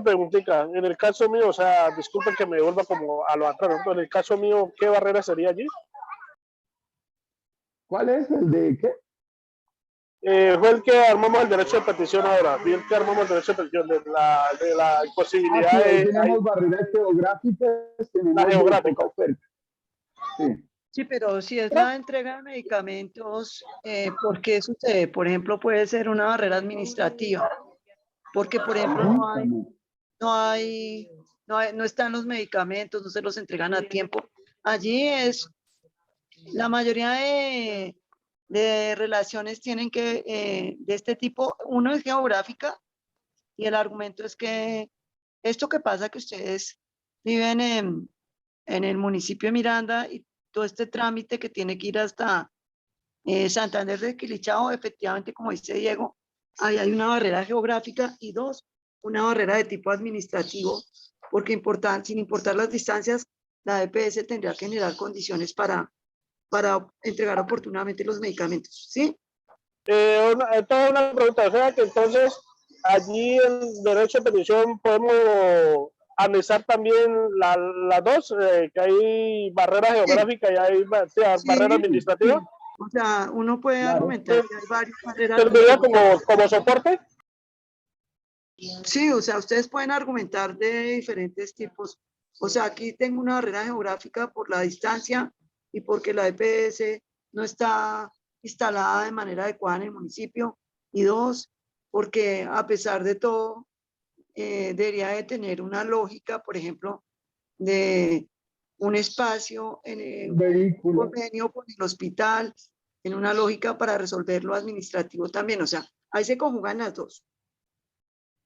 preguntita. En el caso mío, o sea, disculpen que me vuelva como a lo atrás, ¿no? En el caso mío, ¿qué barrera sería allí? ¿Cuál es? ¿El de qué? Fue el que armamos el derecho de petición ahora, fue el que armamos el derecho de petición de la imposibilidad sí, tenemos barreras geográficas, tenemos la geográfica. Oferta. Sí. Sí, pero si es la entrega de medicamentos, ¿por qué sucede? Por ejemplo, puede ser una barrera administrativa, porque, por ejemplo, no están los medicamentos, no se los entregan a tiempo. Allí es, la mayoría de relaciones tienen que, de este tipo, uno es geográfica y el argumento es que esto que pasa que ustedes viven en el municipio de Miranda y todo este trámite que tiene que ir hasta Santander de Quilichao, efectivamente, como dice Diego, ahí hay una barrera geográfica y dos, una barrera de tipo administrativo, porque sin importar las distancias, la EPS tendría que generar condiciones para entregar oportunamente los medicamentos, ¿sí? Toda una pregunta, o sea que entonces allí en derecho de petición podemos anexar también las dos, que hay barrera geográfica y hay barrera administrativa. O sea, uno puede argumentar que hay varias barreras. ¿Serviría como soporte? Sí, o sea, ustedes pueden argumentar de diferentes tipos. O sea, aquí tengo una barrera geográfica por la distancia y porque la EPS no está instalada de manera adecuada en el municipio. Y dos, porque a pesar de todo, debería de tener una lógica, por ejemplo, de un espacio en un convenio con el hospital, en una lógica para resolver lo administrativo también. O sea, ahí se conjugan las dos.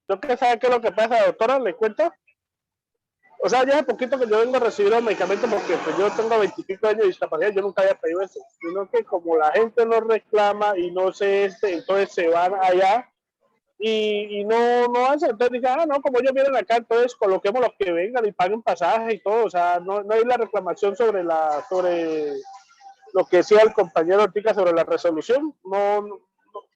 ¿Yo qué sabe qué es lo que pasa, doctora? ¿Le cuento? O sea, ya hace poquito que yo vengo a recibir los medicamentos porque pues, yo tengo 25 años de discapacidad, yo nunca había pedido eso, sino que como la gente no reclama y no sé, entonces se van allá y no hacen, entonces dicen, no, como ellos vienen acá, entonces coloquemos los que vengan y paguen pasajes y todo, o sea, no hay la reclamación sobre lo que decía el compañero Ortica sobre la resolución,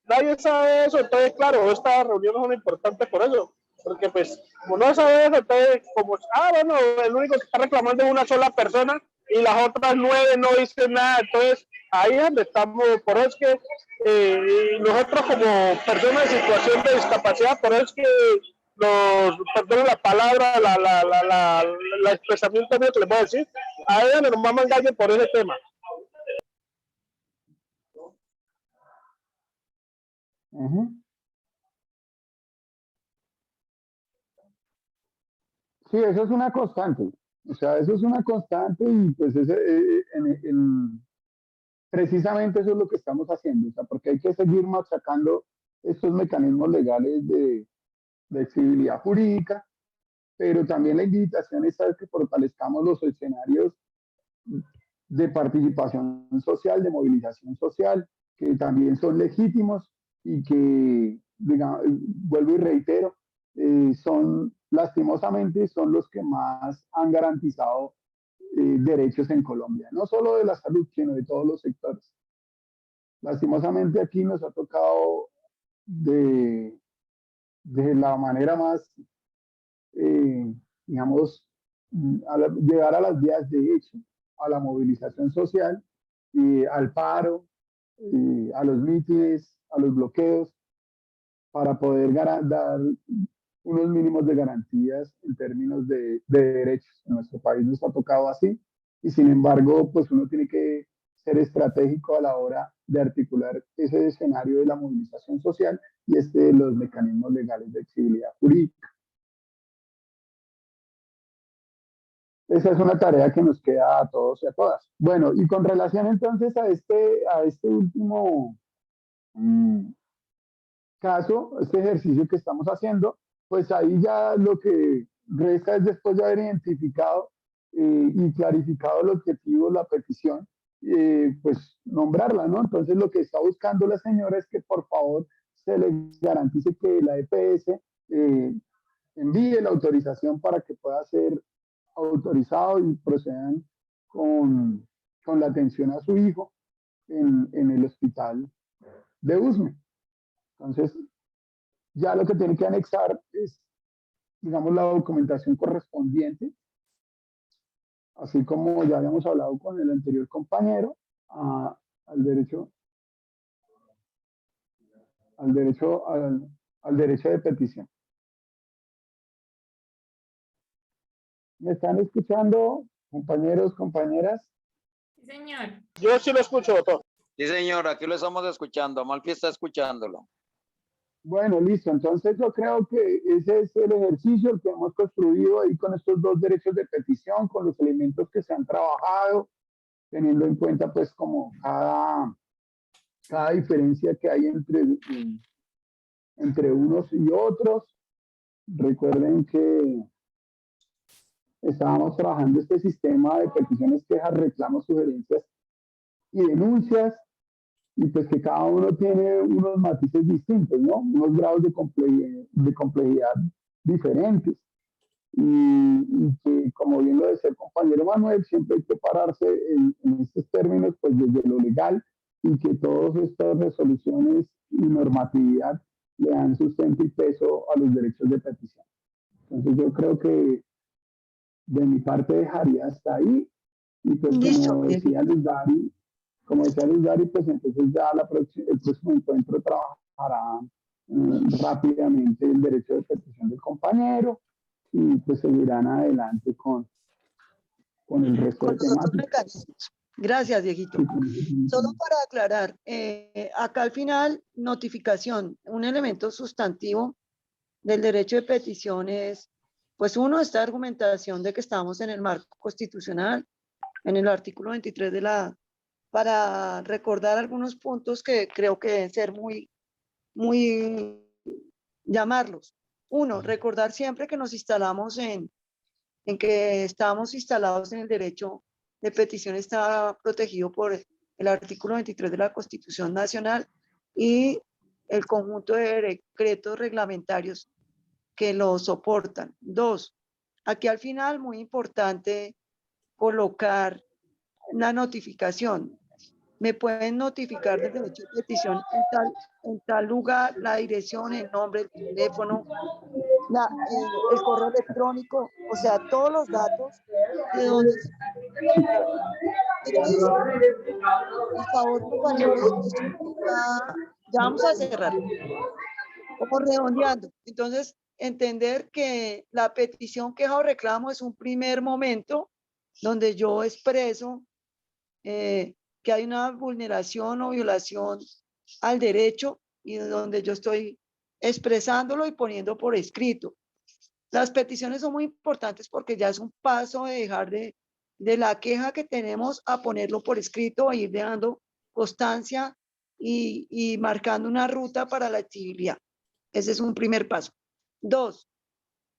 nadie sabe eso, entonces claro, estas reuniones son importantes por eso, porque pues como no sabe eso, entonces como, bueno, el único que está reclamando es una sola persona y las otras 9 no dicen nada, entonces Ahí es donde estamos, por eso es que nosotros como personas en situación de discapacidad, por eso es que perdón la palabra, la expresamiento mío que les voy a decir, a ella nos vamos a engañar por ese tema. Sí, eso es una constante. O sea, eso es una constante y pues precisamente eso es lo que estamos haciendo. O sea, porque hay que seguir machacando estos mecanismos legales de exigibilidad jurídica, pero también la invitación es a que fortalezcamos los escenarios de participación social, de movilización social, que también son legítimos y que, digamos, vuelvo y reitero, lastimosamente, son los que más han garantizado derechos en Colombia, no solo de la salud, sino de todos los sectores. Lastimosamente aquí nos ha tocado de la manera más, digamos, llegar a las vías de hecho, a la movilización social, al paro, a los mítines, a los bloqueos, para poder dar unos mínimos de garantías en términos de derechos. En nuestro país nos ha tocado así y sin embargo, pues uno tiene que ser estratégico a la hora de articular ese escenario de la movilización social y de los mecanismos legales de exigibilidad jurídica. Esa es una tarea que nos queda a todos y a todas. Bueno, y con relación entonces a este último caso, este ejercicio que estamos haciendo, pues ahí ya lo que resta es, después de haber identificado y clarificado el objetivo, la petición, pues nombrarla, ¿no? Entonces lo que está buscando la señora es que por favor se le garantice que la EPS envíe la autorización para que pueda ser autorizado y procedan con la atención a su hijo en el hospital de Usme. Entonces, ya lo que tiene que anexar es, digamos, la documentación correspondiente, así como ya habíamos hablado con el anterior compañero, al derecho de petición. ¿Me están escuchando, compañeros, compañeras? Sí, señor. Yo sí lo escucho, doctor. Sí, señor, aquí lo estamos escuchando. Amalfi está escuchándolo. Bueno, listo. Entonces yo creo que ese es el ejercicio el que hemos construido ahí con estos dos derechos de petición, con los elementos que se han trabajado, teniendo en cuenta pues como cada diferencia que hay entre unos y otros. Recuerden que estábamos trabajando este sistema de peticiones, quejas, reclamos, sugerencias y denuncias, y pues que cada uno tiene unos matices distintos, ¿no? Unos grados de complejidad diferentes. Y que, como bien lo decía el compañero Manuel, siempre hay que pararse en estos términos, pues desde lo legal, y que todas estas resoluciones y normatividad le dan sustento y peso a los derechos de petición. Entonces yo creo que de mi parte dejaría hasta ahí, y pues como decía Luz Dari, pues entonces ya el próximo encuentro trabajará rápidamente el derecho de petición del compañero y pues seguirán adelante con el resto de temáticas. Gracias, Dieguito. Solo para aclarar, acá al final, notificación, un elemento sustantivo del derecho de petición es, pues uno, esta argumentación de que estamos en el marco constitucional, en el artículo 23 para recordar algunos puntos que creo que deben ser llamarlos. Uno, recordar siempre que nos instalamos en que estamos instalados en el derecho de petición, está protegido por el artículo 23 de la Constitución Nacional y el conjunto de decretos reglamentarios que lo soportan. Dos, aquí al final, muy importante colocar la notificación. Me pueden notificar del derecho de petición en tal lugar, la dirección, el nombre, el teléfono, el correo electrónico, o sea, todos los datos de donde Entonces, por favor, compañeros, ya vamos a cerrar, como redondeando. Entonces, entender que la petición, queja o reclamo es un primer momento donde yo expreso que hay una vulneración o violación al derecho y donde yo estoy expresándolo y poniendo por escrito. Las peticiones son muy importantes porque ya es un paso de dejar de la queja que tenemos a ponerlo por escrito, a ir dando constancia y marcando una ruta para la exigibilidad. Ese es un primer paso. 2,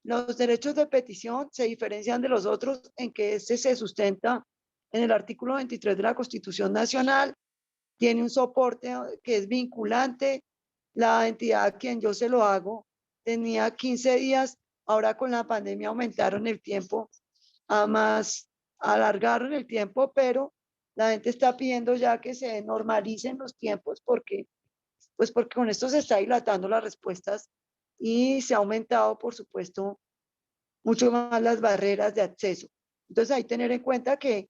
los derechos de petición se diferencian de los otros en que este se sustenta en el artículo 23 de la Constitución Nacional, tiene un soporte que es vinculante, la entidad a quien yo se lo hago tenía 15 días, ahora con la pandemia aumentaron el tiempo a más, alargaron el tiempo, pero la gente está pidiendo ya que se normalicen los tiempos porque con esto se está dilatando las respuestas y se ha aumentado, por supuesto, mucho más las barreras de acceso. Entonces hay que tener en cuenta que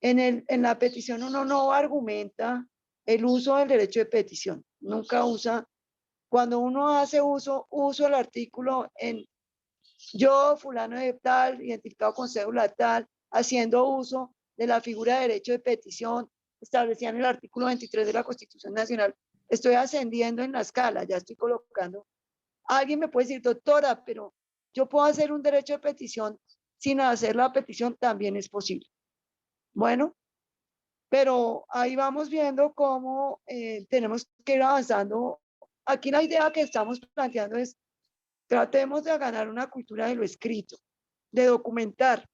en la petición uno no argumenta el uso del derecho de petición, nunca usa, cuando uno hace uso del artículo en yo, fulano de tal, identificado con cédula tal, haciendo uso de la figura de derecho de petición establecida en el artículo 23 de la Constitución Nacional, estoy ascendiendo en la escala, ya estoy colocando. Alguien me puede decir, doctora, pero yo puedo hacer un derecho de petición sin hacer la petición, también es posible. Bueno, pero ahí vamos viendo cómo tenemos que ir avanzando. Aquí la idea que estamos planteando es, tratemos de ganar una cultura de lo escrito, de documentar.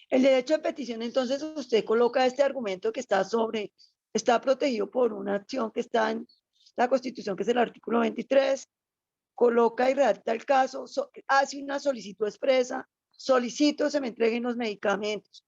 El derecho de petición, entonces usted coloca este argumento que está protegido por una acción que está en la Constitución, que es el artículo 23, coloca y redacta el caso, hace una solicitud expresa, solicito se me entreguen los medicamentos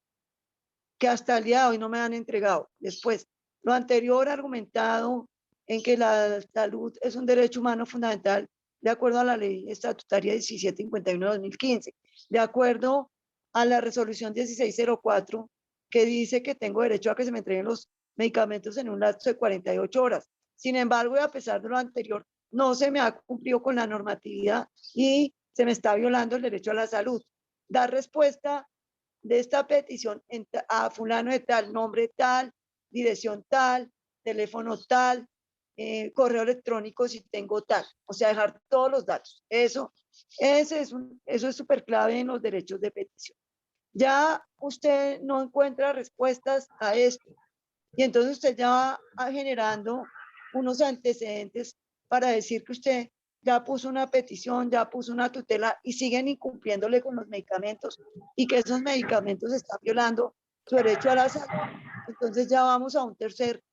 que hasta el día de hoy no me han entregado. Después, lo anterior argumentado en que la salud es un derecho humano fundamental de acuerdo a la ley estatutaria 1751 de 2015, de acuerdo a la resolución 1604 que dice que tengo derecho a que se me entreguen los medicamentos en un lapso de 48 horas. Sin embargo, y a pesar de lo anterior, no se me ha cumplido con la normatividad y se me está violando el derecho a la salud. Dar respuesta de esta petición a fulano de tal, nombre tal, dirección tal, teléfono tal, correo electrónico si tengo tal, o sea, dejar todos los datos. Eso es súper clave en los derechos de petición. Ya usted no encuentra respuestas a esto y entonces usted ya va generando unos antecedentes para decir que usted ya puso una petición, ya puso una tutela y siguen incumpliéndole con los medicamentos y que esos medicamentos están violando su derecho a la salud. Entonces ya vamos a un tercer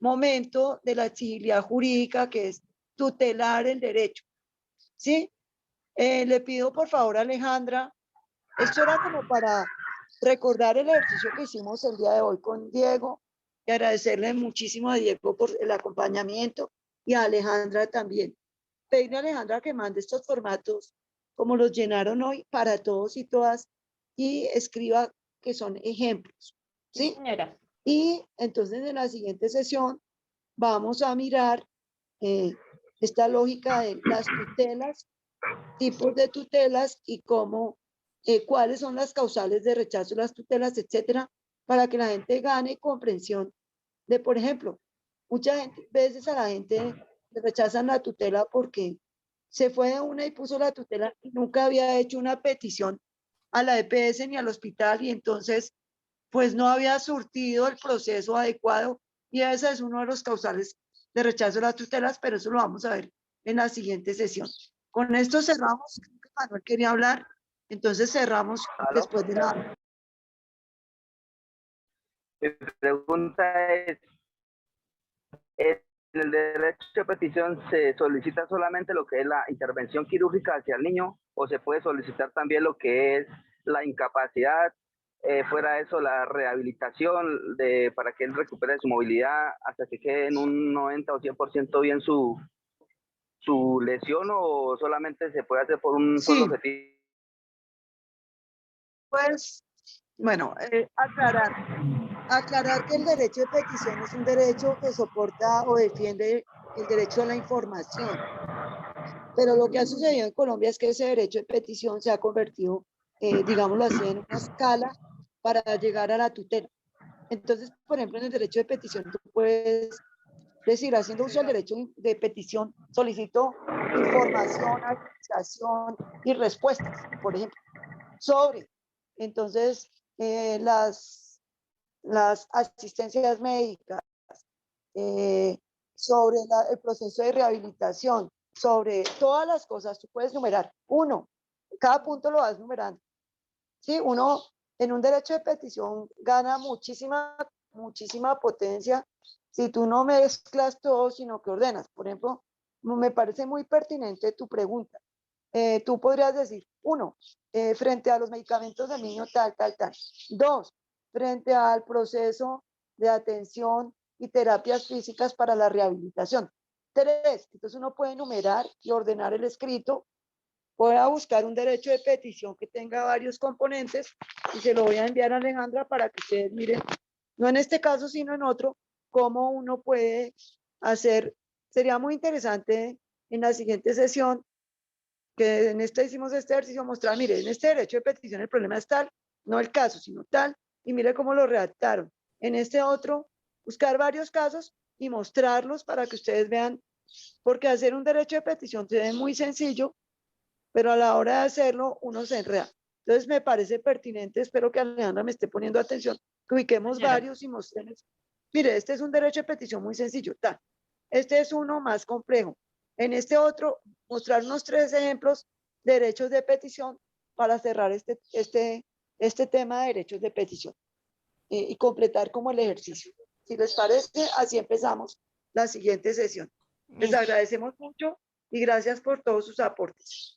momento de la exigibilidad jurídica, que es tutelar el derecho. ¿Sí? Le pido por favor a Alejandra, esto era como para recordar el ejercicio que hicimos el día de hoy con Diego y agradecerle muchísimo a Diego por el acompañamiento y a Alejandra también. Pedirle a Alejandra que mande estos formatos como los llenaron hoy para todos y todas y escriba que son ejemplos. ¿Sí? Señora. Y entonces en la siguiente sesión vamos a mirar esta lógica de las tutelas, tipos de tutelas y cómo, cuáles son las causales de rechazo de las tutelas, etcétera, para que la gente gane comprensión de, por ejemplo, muchas veces a la gente le rechazan la tutela porque se fue de una y puso la tutela y nunca había hecho una petición a la EPS ni al hospital y entonces pues no había surtido el proceso adecuado y ese es uno de los causales de rechazo de las tutelas, pero eso lo vamos a ver en la siguiente sesión. Con esto cerramos. Manuel quería hablar, entonces cerramos después de la... Mi pregunta es, ¿en el derecho de petición se solicita solamente lo que es la intervención quirúrgica hacia el niño o se puede solicitar también lo que es la incapacidad, fuera de eso la rehabilitación para que él recupere su movilidad hasta que quede en un 90 o 100% bien su lesión, o solamente se puede hacer por un solo objetivo? Pues Bueno, aclarar que el derecho de petición es un derecho que soporta o defiende el derecho a la información. Pero lo que ha sucedido en Colombia es que ese derecho de petición se ha convertido, digámoslo así, en una escala para llegar a la tutela. Entonces, por ejemplo, en el derecho de petición tú puedes decir, haciendo uso del derecho de petición, solicito información, actualización y respuestas, por ejemplo, sobre. Entonces, las asistencias médicas, sobre el proceso de rehabilitación, sobre todas las cosas, tú puedes numerar uno, cada punto lo vas numerando. ¿Sí? Uno en un derecho de petición gana muchísima potencia si tú no mezclas todo, sino que ordenas. Por ejemplo, me parece muy pertinente tu pregunta. Tú podrías decir, uno, frente a los medicamentos del niño tal. Dos, frente al proceso de atención y terapias físicas para la rehabilitación. Tres, entonces uno puede enumerar y ordenar el escrito. Voy a buscar un derecho de petición que tenga varios componentes y se lo voy a enviar a Alejandra para que ustedes miren, no en este caso, sino en otro, cómo uno puede hacer. Sería muy interesante en la siguiente sesión, que en esta hicimos este ejercicio, mostrar, mire, en este derecho de petición el problema es tal, no el caso, sino tal, y mire cómo lo redactaron. En este otro, buscar varios casos y mostrarlos para que ustedes vean, porque hacer un derecho de petición se ve muy sencillo, pero a la hora de hacerlo uno se enreda. Entonces me parece pertinente, espero que Alejandra me esté poniendo atención, que ubiquemos varios y mostremos. Mire, este es un derecho de petición muy sencillo, tal. Este es uno más complejo. En este otro, mostrar unos 3 ejemplos de derechos de petición para cerrar este tema de derechos de petición y completar como el ejercicio. Si les parece, así empezamos la siguiente sesión. Les agradecemos mucho y gracias por todos sus aportes.